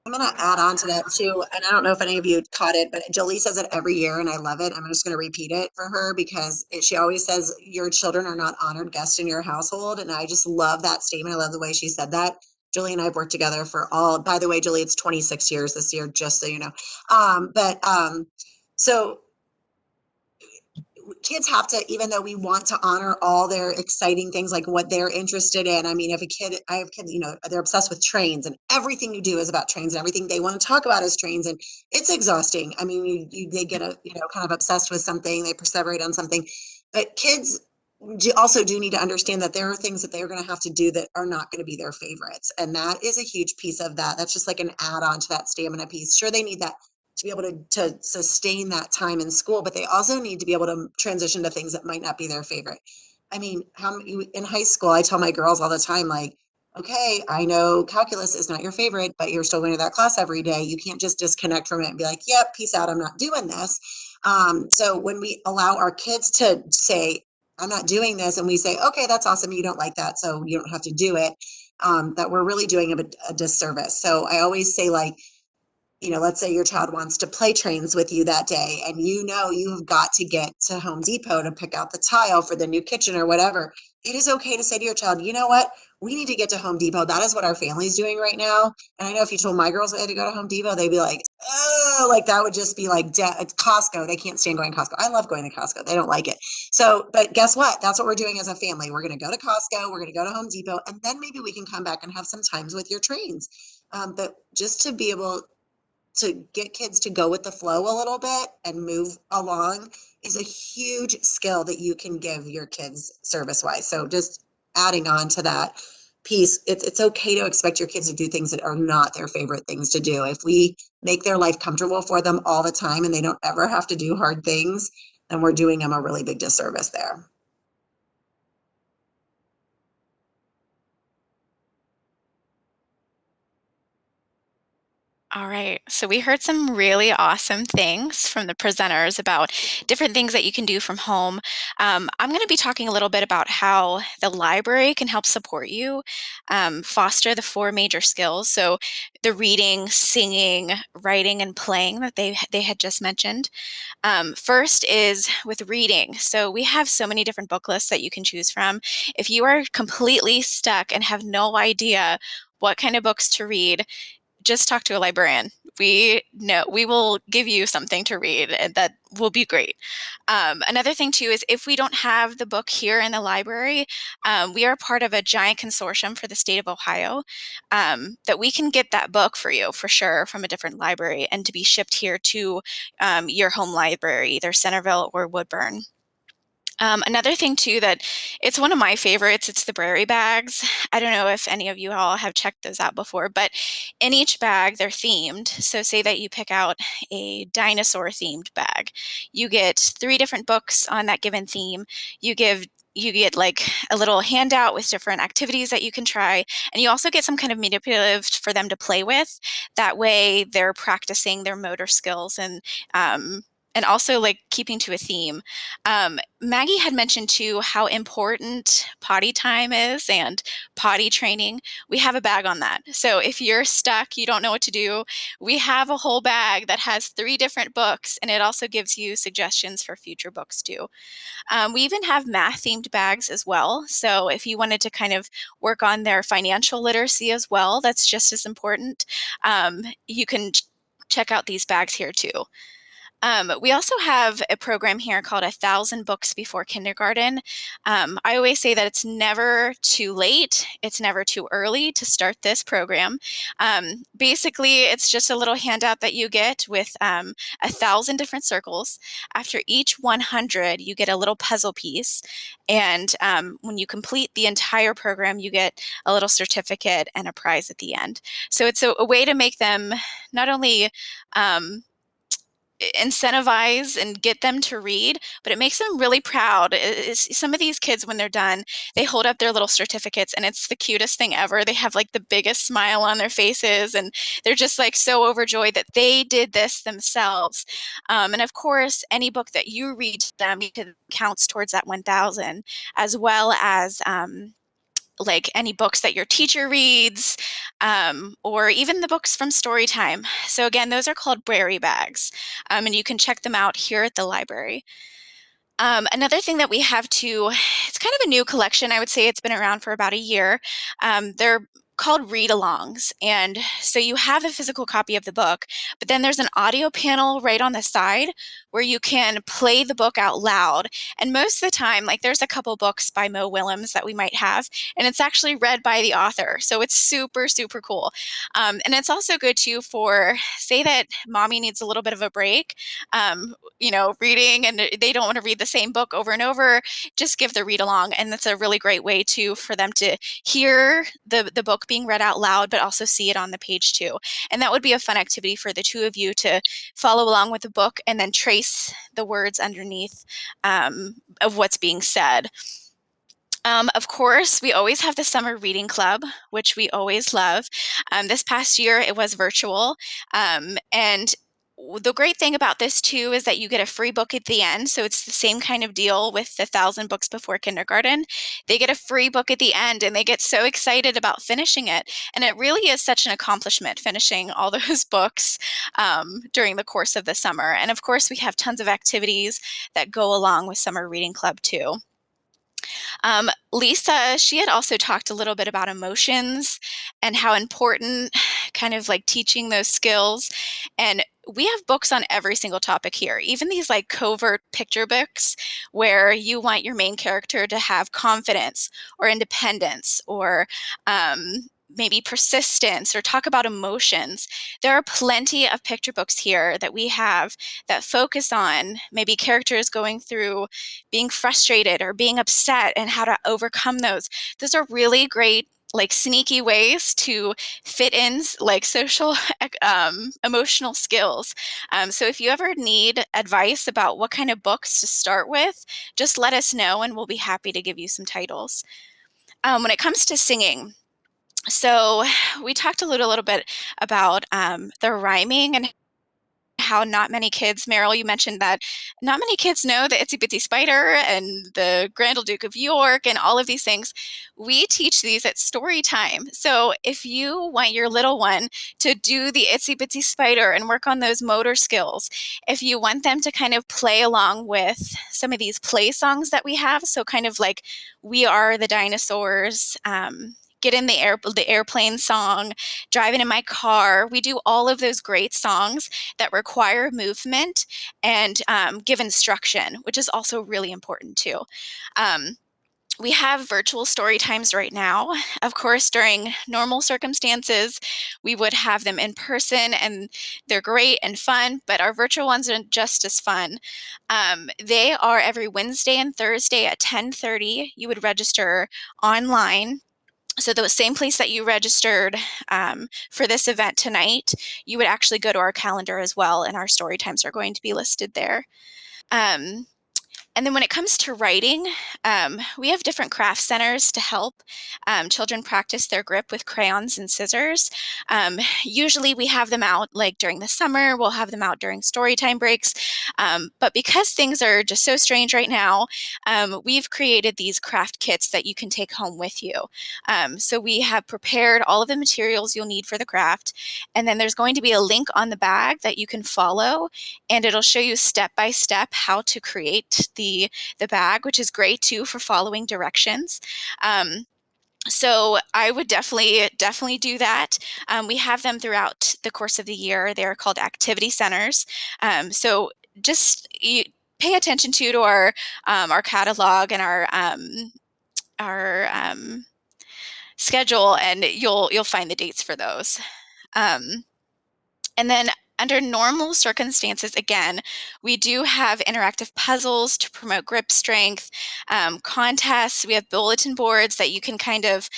I'm going to add on to that too. And I don't know if any of you caught it, but Jolie says it every year and I love it. I'm just going to repeat it for her because she always says, "Your children are not honored guests in your household." And I just love that statement. I love the way she said that. Jolie and I have worked together for by the way, Jolie, it's 26 years this year, just so you know. So kids have to, even though we want to honor all their exciting things, like what they're interested in. I mean, I have kids, they're obsessed with trains, and everything you do is about trains, and everything they want to talk about is trains, and it's exhausting. I mean, they get kind of obsessed with something, they perseverate on something, but kids also do need to understand that there are things that they're going to have to do that are not going to be their favorites. And that is a huge piece of that. That's just like an add-on to that stamina piece. Sure, they need that to be able to sustain that time in school, but they also need to be able to transition to things that might not be their favorite. I mean, in high school, I tell my girls all the time, like, okay, I know calculus is not your favorite, but you're still going to that class every day. You can't just disconnect from it and be like, yep, peace out, I'm not doing this. So when we allow our kids to say, "I'm not doing this," and we say, "Okay, that's awesome, you don't like that, so you don't have to do it," that we're really doing a disservice. So I always say, like, let's say your child wants to play trains with you that day, and you've got to get to Home Depot to pick out the tile for the new kitchen or whatever. It is okay to say to your child, "You know what? We need to get to Home Depot. That is what our family's doing right now." And I know if you told my girls they had to go to Home Depot, they'd be like, oh, like that would just be like Costco. They can't stand going to Costco. I love going to Costco. They don't like it. So, but guess what? That's what we're doing as a family. We're going to go to Costco. We're going to go to Home Depot, and then maybe we can come back and have some times with your trains. But just to be able to get kids to go with the flow a little bit and move along is a huge skill that you can give your kids service wise. So just adding on to that piece, it's okay to expect your kids to do things that are not their favorite things to do. If we make their life comfortable for them all the time and they don't ever have to do hard things, then we're doing them a really big disservice there. All right, so we heard some really awesome things from the presenters about different things that you can do from home. I'm going to be talking a little bit about how the library can help support you foster the 4 major skills. So the reading, singing, writing, and playing that they had just mentioned. First is with reading. So we have so many different book lists that you can choose from. If you are completely stuck and have no idea what kind of books to read, just talk to a librarian. We will give you something to read, and that will be great. Another thing too is if we don't have the book here in the library, we are part of a giant consortium for the state of Ohio that we can get that book for you for sure from a different library and to be shipped here to your home library, either Centerville or Woodburn. Another thing too that it's one of my favorites, it's the Brary bags. I don't know if any of you all have checked those out before, but in each bag they're themed. So say that you pick out a dinosaur themed bag. You get 3 different books on that given theme. You get like a little handout with different activities that you can try, and you also get some kind of manipulative for them to play with. That way they're practicing their motor skills and also like keeping to a theme. Maggie had mentioned too how important potty time is and potty training. We have a bag on that. So if you're stuck, you don't know what to do, we have a whole bag that has 3 different books, and it also gives you suggestions for future books too. We even have math themed bags as well. So if you wanted to kind of work on their financial literacy as well, that's just as important. You can check out these bags here too. We also have a program here called 1,000 Books Before Kindergarten. I always say that it's never too late. It's never too early to start this program. Basically, it's just a little handout that you get with 1,000 different circles. After each 100, you get a little puzzle piece. And when you complete the entire program, you get a little certificate and a prize at the end. So it's a way to make them not only incentivize and get them to read, but it makes them really proud. Some of these kids, when they're done, they hold up their little certificates, and it's the cutest thing ever. They have like the biggest smile on their faces, and they're just like so overjoyed that they did this themselves. And of course, any book that you read to them counts towards that 1,000, as well as like any books that your teacher reads, or even the books from story time. So again, those are called Brary bags, and you can check them out here at the library. Another thing that we have too, it's kind of a new collection. I would say it's been around for about a year. They're called read-alongs. And so you have a physical copy of the book, but then there's an audio panel right on the side where you can play the book out loud. And most of the time, like there's a couple books by Mo Willems that we might have, and it's actually read by the author. So it's super, super cool. And it's also good too for, say that mommy needs a little bit of a break, reading, and they don't want to read the same book over and over, just give the read along. And that's a really great way too for them to hear the book being read out loud, but also see it on the page too. And that would be a fun activity for the 2 of you to follow along with the book and then trace the words underneath of what's being said. Of course, we always have the summer reading club, which we always love. This past year, it was virtual. And the great thing about this too is that you get a free book at the end. So it's the same kind of deal with the 1,000 Books Before Kindergarten. They get a free book at the end, and they get so excited about finishing it. And it really is such an accomplishment finishing all those books during the course of the summer. And of course, we have tons of activities that go along with summer reading club too. Lisa, she had also talked a little bit about emotions and how important kind of like teaching those skills. And we have books on every single topic here, even these like covert picture books where you want your main character to have confidence or independence or maybe persistence or talk about emotions. There are plenty of picture books here that we have that focus on maybe characters going through being frustrated or being upset and how to overcome those. Those are really great like sneaky ways to fit in like social emotional skills. So if you ever need advice about what kind of books to start with, just let us know and we'll be happy to give you some titles. When it comes to singing, so we talked a little bit about the rhyming and how not many kids, Meryl, you mentioned that not many kids know the Itsy Bitsy Spider and the Grand Old Duke of York and all of these things. We teach these at story time. So if you want your little one to do the Itsy Bitsy Spider and work on those motor skills, if you want them to kind of play along with some of these play songs that we have, so kind of like We Are the Dinosaurs, Get in the Airplane song, Driving in My Car. We do all of those great songs that require movement and give instruction, which is also really important too. We have virtual story times right now. Of course, during normal circumstances, we would have them in person and they're great and fun, but our virtual ones are just as fun. They are every Wednesday and Thursday at 10:30. You would register online. So the same place that you registered for this event tonight, you would actually go to our calendar as well, and our story times are going to be listed there. And then when it comes to writing, we have different craft centers to help children practice their grip with crayons and scissors. Usually we have them out like during the summer, we'll have them out during story time breaks. But because things are just so strange right now, we've created these craft kits that you can take home with you. So we have prepared all of the materials you'll need for the craft. And then there's going to be a link on the bag that you can follow, and it'll show you step by step how to create the bag, which is great too for following directions. So I would definitely do that. We have them throughout the course of the year. They're called activity centers. So just pay attention to our catalog and our schedule, and you'll find the dates for those. And then under normal circumstances, again, we do have interactive puzzles to promote grip strength, contests. We have bulletin boards that you can kind of,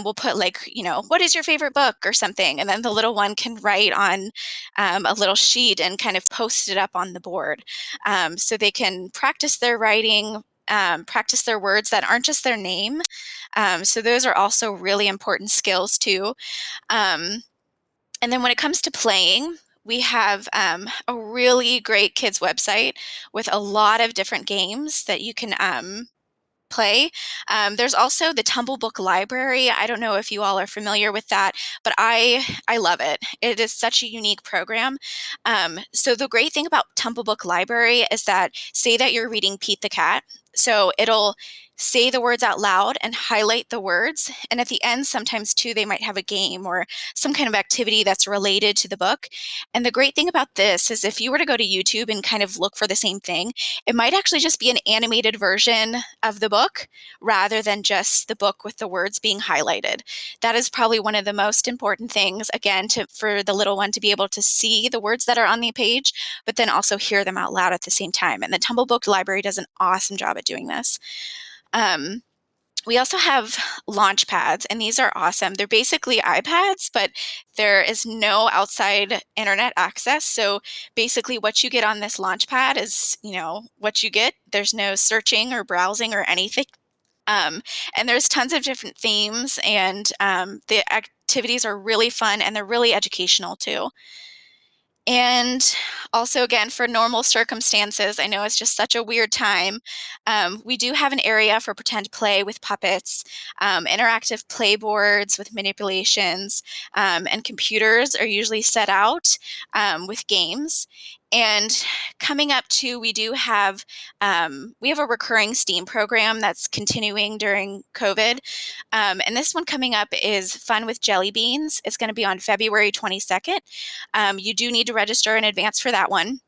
we'll put like, what is your favorite book or something? And then the little one can write on a little sheet and kind of post it up on the board. So they can practice their writing, practice their words that aren't just their name. So those are also really important skills too. And then when it comes to playing, we have a really great kids website with a lot of different games that you can play. There's also the Tumblebook Library. I don't know if you all are familiar with that, but I love it. It is such a unique program. So the great thing about Tumblebook Library is that, say that you're reading Pete the Cat, so it'll say the words out loud and highlight the words. And at the end, sometimes too, they might have a game or some kind of activity that's related to the book. And the great thing about this is if you were to go to YouTube and kind of look for the same thing, it might actually just be an animated version of the book rather than just the book with the words being highlighted. That is probably one of the most important things, again, for the little one to be able to see the words that are on the page, but then also hear them out loud at the same time. And the Tumblebook Library does an awesome job at doing this. We also have launch pads, and these are awesome. They're basically iPads, but there is no outside internet access. So basically what you get on this launch pad is, what you get. There's no searching or browsing or anything. And there's tons of different themes, and the activities are really fun and they're really educational too. And also, again, for normal circumstances, I know it's just such a weird time, we do have an area for pretend play with puppets, interactive play boards with manipulations, and computers are usually set out with games. And coming up too, we have a recurring STEAM program that's continuing during COVID. And this one coming up is Fun with Jelly Beans. It's going to be on February 22nd. You do need to register in advance for that one.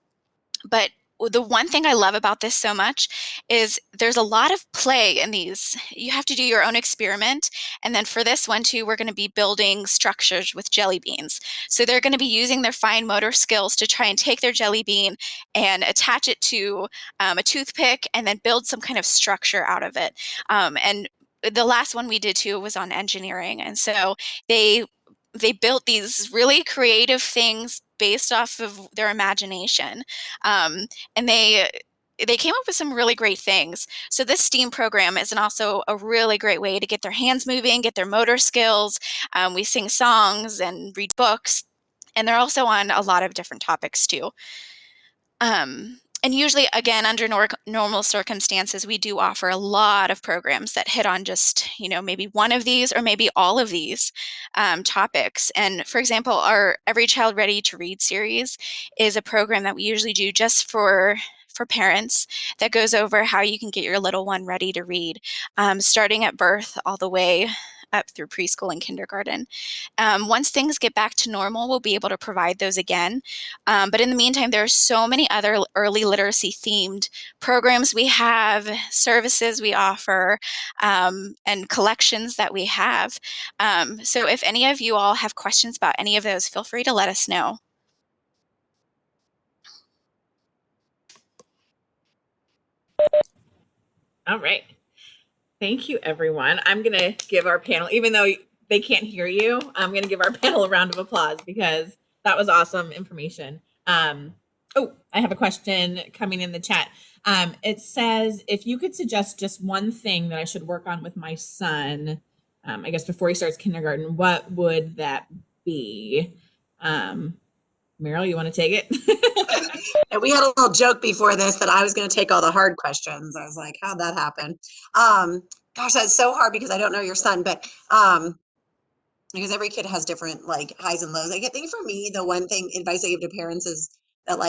But the one thing I love about this so much is there's a lot of play in these. You have to do your own experiment. And then for this one too, we're going to be building structures with jelly beans. So they're going to be using their fine motor skills to try and take their jelly bean and attach it to a toothpick and then build some kind of structure out of it. And the last one we did too was on engineering. And so they built these really creative things based off of their imagination. And they came up with some really great things. So this STEAM program is also a really great way to get their hands moving, get their motor skills. We sing songs and read books, and they're also on a lot of different topics too. And usually, again, under normal circumstances, we do offer a lot of programs that hit on just, maybe one of these or maybe all of these topics. And for example, our Every Child Ready to Read series is a program that we usually do just for parents that goes over how you can get your little one ready to read, starting at birth all the way up through preschool and kindergarten. Once things get back to normal, we'll be able to provide those again. But in the meantime, there are so many other early literacy themed programs we have, services we offer, and collections that we have. So if any of you all have questions about any of those, feel free to let us know. All right. Thank you, everyone. I'm going to give our panel, even though they can't hear you, I'm going to give our panel a round of applause because that was awesome information. Oh, I have a question coming in the chat. It says, if you could suggest just one thing that I should work on with my son, I guess before he starts kindergarten, what would that be? Meryl, you want to take it? And we had a little joke before this that I was going to take all the hard questions. I was like, how'd that happen? Gosh, that's so hard because I don't know your son, but because every kid has different like highs and lows. I think for me, the one thing advice I give to parents is that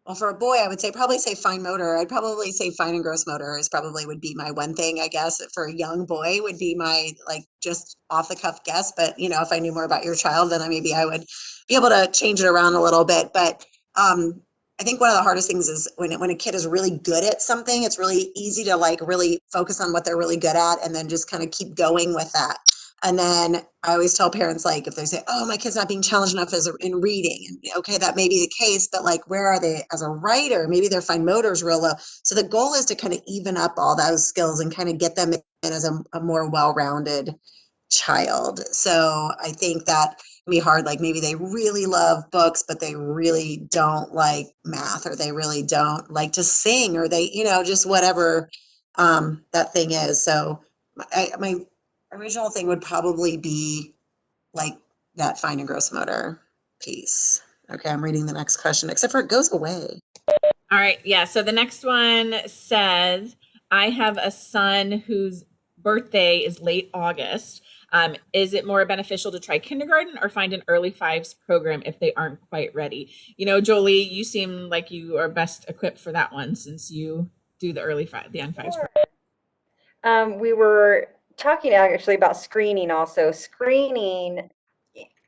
well, for a boy, I would probably say fine motor. I'd probably say fine and gross motor would be my one thing, I guess. For a young boy would be my just off the cuff guess. But if I knew more about your child, then maybe I would be able to change it around a little bit. But I think one of the hardest things is when a kid is really good at something, it's really easy to really focus on what they're really good at and then just kind of keep going with that. And then I always tell parents, if they say, oh, my kid's not being challenged enough in reading, and okay, that may be the case, but where are they as a writer? Maybe their fine motor is real low. So the goal is to kind of even up all those skills and kind of get them in as a more well-rounded child. So I think that can be hard. Maybe they really love books, but they really don't like math, or they really don't like to sing, or they, just whatever that thing is. So my original thing would probably be that fine and gross motor piece. Okay, I'm reading the next question, except for it goes away. All right. Yeah. So the next one says, I have a son whose birthday is late August. Is it more beneficial to try kindergarten or find an early fives program if they aren't quite ready? Jolie, you seem like you are best equipped for that one since you do the young fives program. We were talking actually about screening also. Screening,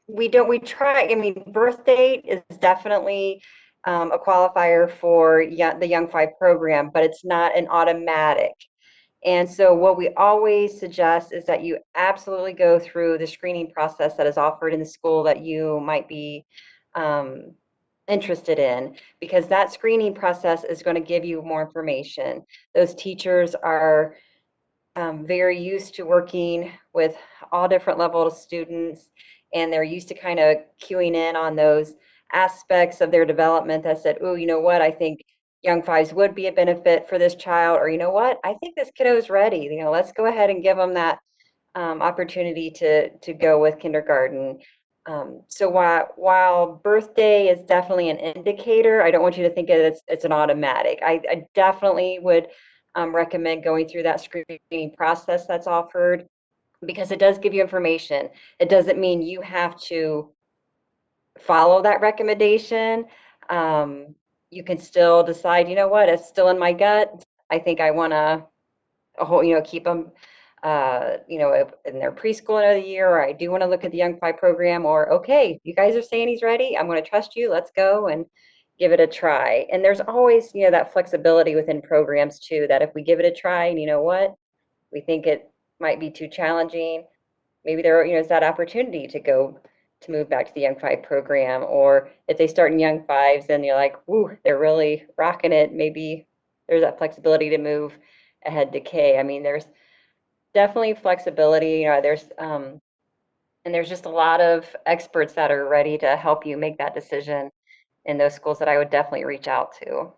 we try, birth date is definitely a qualifier for the Young Five program, but it's not an automatic. And so what we always suggest is that you absolutely go through the screening process that is offered in the school that you might be interested in, because that screening process is going to give you more information. Those teachers are very used to working with all different levels of students, and they're used to kind of cueing in on those aspects of their development that said, oh, you know what, I think Young Fives would be a benefit for this child, or you know what, I think this kiddo is ready. Let's go ahead and give them that opportunity to go with kindergarten. So while birthday is definitely an indicator, I don't want you to think it's an automatic. I definitely would recommend going through that screening process that's offered, because it does give you information. It doesn't mean you have to follow that recommendation. You can still decide, you know what, it's still in my gut. I think I want to, keep them, in their preschool another year, or I do want to look at the Young Five program, or, okay, you guys are saying he's ready. I'm going to trust you. Let's go and give it a try. And there's always, that flexibility within programs too, that if we give it a try and you know what, we think it might be too challenging, maybe there is that opportunity to move back to the Young Five program. Or if they start in Young Fives and you're like, woo, they're really rocking it, maybe there's that flexibility to move ahead to K. I mean, there's definitely flexibility. And there's just a lot of experts that are ready to help you make that decision in those schools that I would definitely reach out to.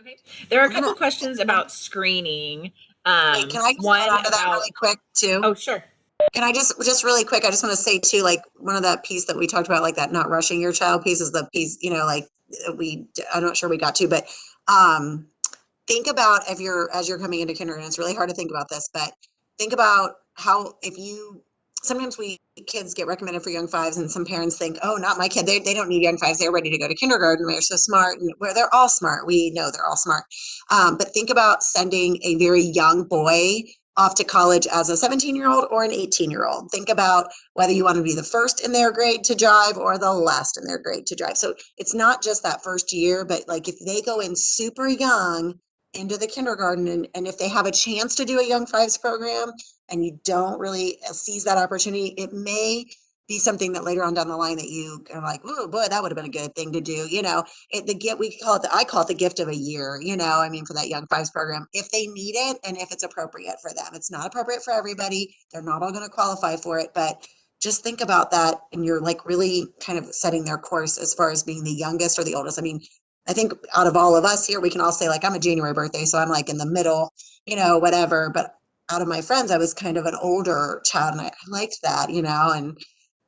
Okay. There are a couple questions about screening. Wait, can I just add on to that really quick too? Oh, sure. Can I just really quick, I just want to say too, like one of that piece that we talked about, like that not rushing your child piece is the piece, like I'm not sure we got to, but think about as you're coming into kindergarten, it's really hard to think about this, but think about how sometimes kids get recommended for Young Fives and some parents think, oh, not my kid. They don't need Young Fives. They're ready to go to kindergarten. They're so smart. And where they're all smart. We know they're all smart. But think about sending a very young boy off to college as a 17-year-old or an 18-year-old. Think about whether you want to be the first in their grade to drive or the last in their grade to drive. So it's not just that first year, but like if they go in super young into the kindergarten and if they have a chance to do a Young Fives program and you don't really seize that opportunity, it may be something that later on down the line that you are like, oh boy, that would have been a good thing to do. I call it the gift of a year, for that Young Fives program, if they need it and if it's appropriate for them. It's not appropriate for everybody. They're not all going to qualify for it, but just think about that. And you're like really kind of setting their course as far as being the youngest or the oldest. I mean, I think out of all of us here, we can all say like, I'm a January birthday, so I'm like in the middle, whatever. But out of my friends, I was kind of an older child and I liked that, and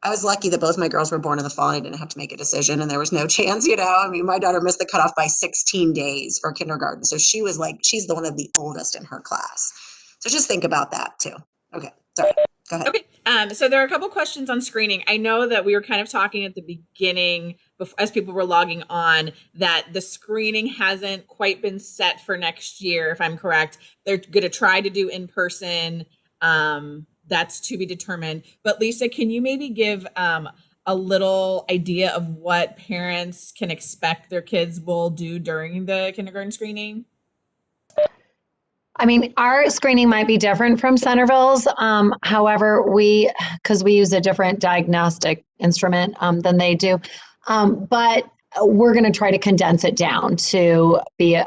I was lucky that both my girls were born in the fall and I didn't have to make a decision and there was no chance, I mean, my daughter missed the cutoff by 16 days for kindergarten. So she's the one of the oldest in her class. So just think about that too. Okay. Sorry. Go ahead. Okay. So there are a couple questions on screening. I know that we were kind of talking at the beginning as people were logging on that the screening hasn't quite been set for next year, if I'm correct. They're going to try to do in person. That's to be determined. But Lisa, can you maybe give a little idea of what parents can expect their kids will do during the kindergarten screening? I mean, our screening might be different from Centerville's. However, because we use a different diagnostic instrument than they do. But we're going to try to condense it down to be,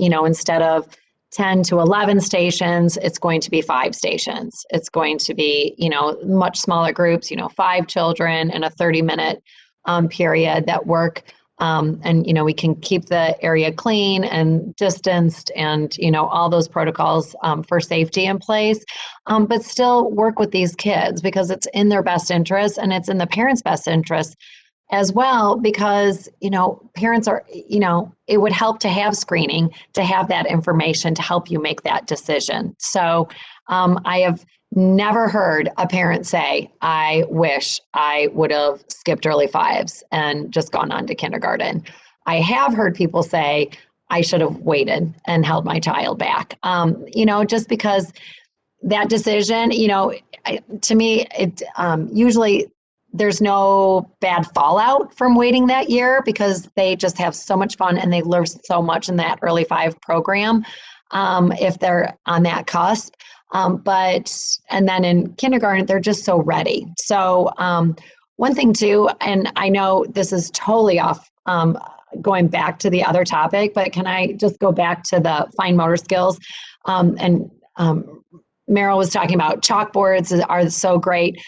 instead of 10 to 11 stations, it's going to be 5 stations. It's going to be, much smaller groups, 5 children in a 30-minute period that work. And, we can keep the area clean and distanced and, all those protocols for safety in place, but still work with these kids because it's in their best interest and it's in the parents' best interest as well, because, parents are, it would help to have screening, to have that information to help you make that decision. So I have never heard a parent say, I wish I would have skipped early 5s and just gone on to kindergarten. I have heard people say, I should have waited and held my child back, just because that decision, to me, it usually there's no bad fallout from waiting that year because they just have so much fun and they learn so much in that early 5 program if they're on that cusp. And then in kindergarten, they're just so ready. So one thing too, and I know this is totally off going back to the other topic, but can I just go back to the fine motor skills? Meryl was talking about chalkboards are so great.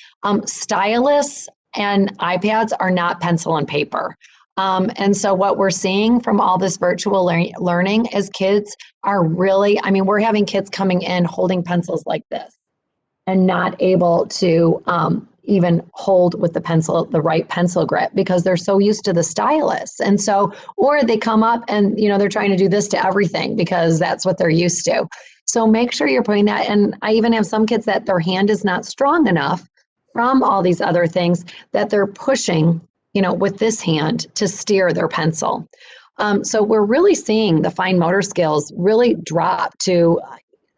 Stylus and iPads are not pencil and paper. And so what we're seeing from all this virtual learning is kids are really, we're having kids coming in holding pencils like this and not able to even hold with the right pencil grip because they're so used to the stylus. And so, or they come up and, they're trying to do this to everything because that's what they're used to. So make sure you're putting that. And I even have some kids that their hand is not strong enough from all these other things that they're pushing, with this hand to steer their pencil. So we're really seeing the fine motor skills really drop to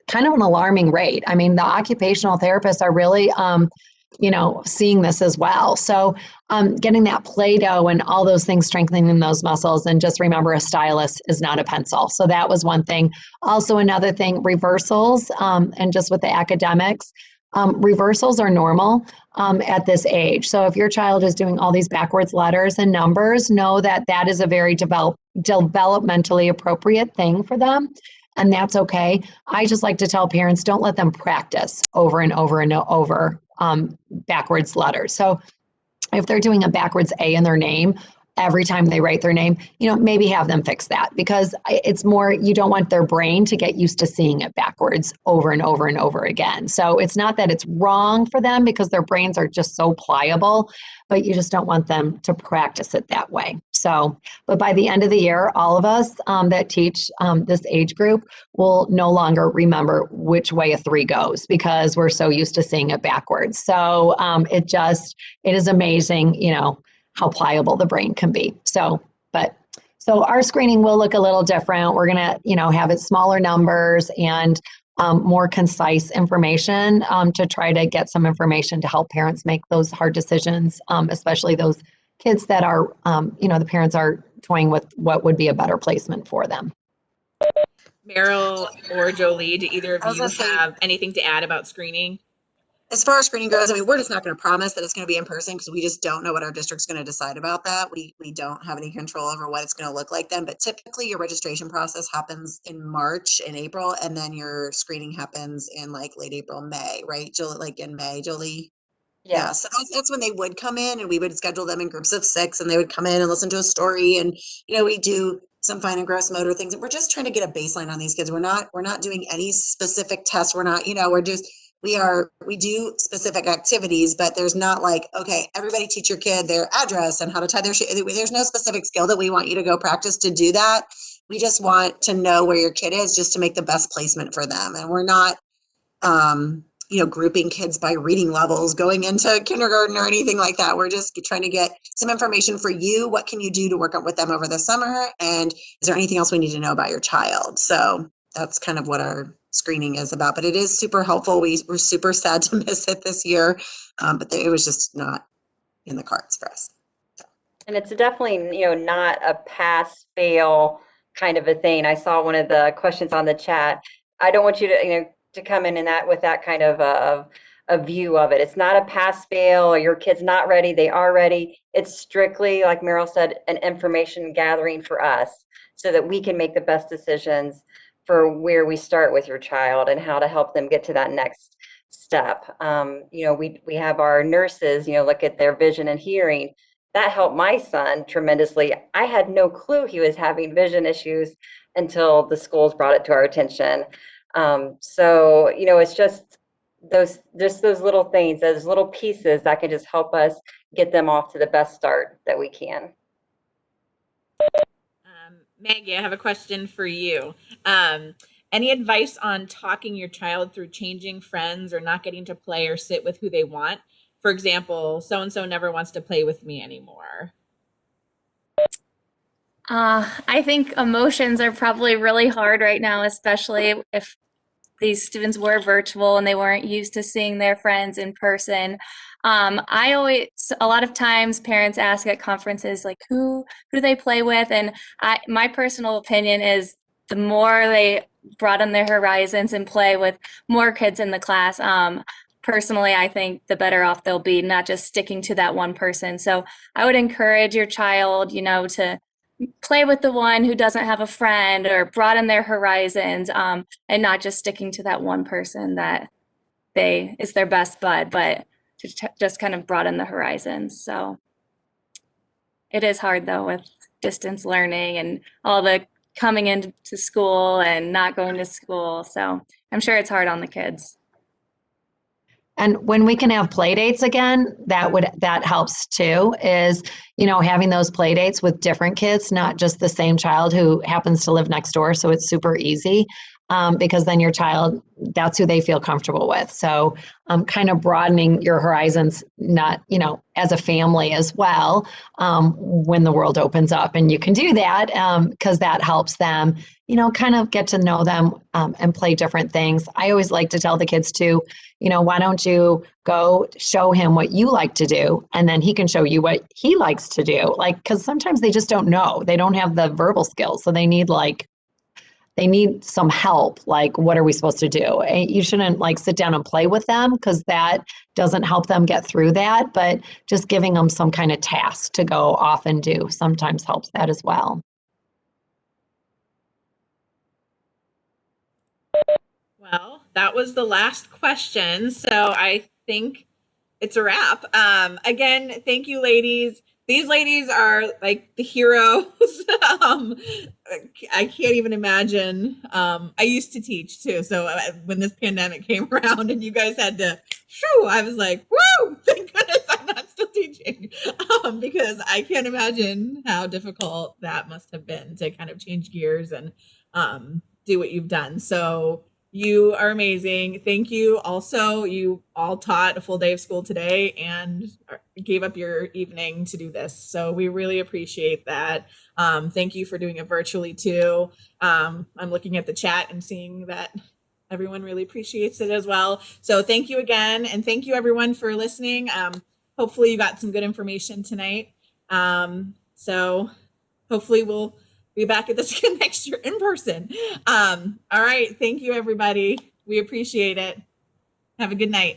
kind of an alarming rate. I mean, the occupational therapists are really, seeing this as well. So getting that Play-Doh and all those things, strengthening those muscles. And just remember, a stylus is not a pencil. So that was one thing. Also, another thing, reversals, and just with the academics, reversals are normal at this age. So if your child is doing all these backwards letters and numbers, know that that is a very developmentally appropriate thing for them. And that's okay. I just like to tell parents, don't let them practice over and over and over backwards letters. So if they're doing a backwards A in their name, every time they write their name, maybe have them fix that, because it's more, you don't want their brain to get used to seeing it backwards over and over and over again. So it's not that it's wrong for them, because their brains are just so pliable, but you just don't want them to practice it that way. So, but by the end of the year, all of us that teach this age group will no longer remember which way a 3 goes, because we're so used to seeing it backwards. So it is amazing, how pliable the brain can be. So our screening will look a little different. We're going to, have it smaller numbers and more concise information to try to get some information to help parents make those hard decisions, especially those kids that are, the parents are toying with what would be a better placement for them. Meryl or Jolie, do either I of was you gonna say- have anything to add about screening? As far as screening goes, I mean, we're just not going to promise that it's going to be in person, because we just don't know what our district's going to decide about that. We don't have any control over what it's going to look like then. But typically your registration process happens in March and April, and then your screening happens in like late April, May, right? Like in May, Jolie? Yeah, so that's when they would come in, and we would schedule them in groups of 6, and they would come in and listen to a story, and we do some fine and gross motor things, and we're just trying to get a baseline on these kids. We're not doing any specific tests. We're not, we do specific activities, but there's not like, okay, everybody teach your kid their address and how to tie their shoe. There's no specific skill that we want you to go practice to do that. We just want to know where your kid is, just to make the best placement for them. And we're not grouping kids by reading levels going into kindergarten or anything like that. We're just trying to get some information for you. What can you do to work up with them over the summer? And is there anything else we need to know about your child? So that's kind of what our screening is about. But it is super helpful. We're super sad to miss it this year, but it was just not in the cards for us. So. And it's definitely, not a pass fail kind of a thing. I saw one of the questions on the chat. I don't want you to, to come in that with that kind of a view of it. It's not a pass fail, or your kid's not ready, they are ready. It's strictly, like Meryl said, an information gathering for us, so that we can make the best decisions for where we start with your child and how to help them get to that next step. We have our nurses, look at their vision and hearing. That helped my son tremendously. I had no clue he was having vision issues until the schools brought it to our attention. So, it's just those little things, those little pieces that can just help us get them off to the best start that we can. Maggie, I have a question for you. Any advice on talking your child through changing friends or not getting to play or sit with who they want? For example, so-and-so never wants to play with me anymore. I think emotions are probably really hard right now, especially if these students were virtual and they weren't used to seeing their friends in person. A lot of times parents ask at conferences, like, who do they play with? And my personal opinion is the more they broaden their horizons and play with more kids in the class, personally, I think the better off they'll be, not just sticking to that one person. So I would encourage your child, to play with the one who doesn't have a friend, or broaden their horizons, and not just sticking to that one person that is their best bud, but to just kind of broaden the horizons. So it is hard though, with distance learning and all the coming into school and not going to school. So I'm sure it's hard on the kids. And when we can have play dates again, that helps too, is, having those play dates with different kids, not just the same child who happens to live next door. So it's super easy. because then your child, that's who they feel comfortable with. So kind of broadening your horizons, not, as a family as well, when the world opens up. And you can do that because that helps them, kind of get to know them and play different things. I always like to tell the kids too, why don't you go show him what you like to do, and then he can show you what he likes to do. Like, because sometimes they just don't know. They don't have the verbal skills. So they need some help. Like, what are we supposed to do? And you shouldn't sit down and play with them because that doesn't help them get through that. But just giving them some kind of task to go off and do sometimes helps that as well. Well, that was the last question. So I think it's a wrap. Again, thank you, ladies. These ladies are like the heroes. I can't even imagine. I used to teach too. So when this pandemic came around and you guys had to, I was like, woo, thank goodness I'm not still teaching. Because I can't imagine how difficult that must have been to kind of change gears and do what you've done. So you are amazing. Thank you. Also, you all taught a full day of school today and gave up your evening to do this. So we really appreciate that. Thank you for doing it virtually too. I'm looking at the chat and seeing that everyone really appreciates it as well. So thank you again. And thank you everyone for listening. Hopefully you got some good information tonight. So hopefully we'll be back at this again next year in person. All right. Thank you, everybody. We appreciate it. Have a good night.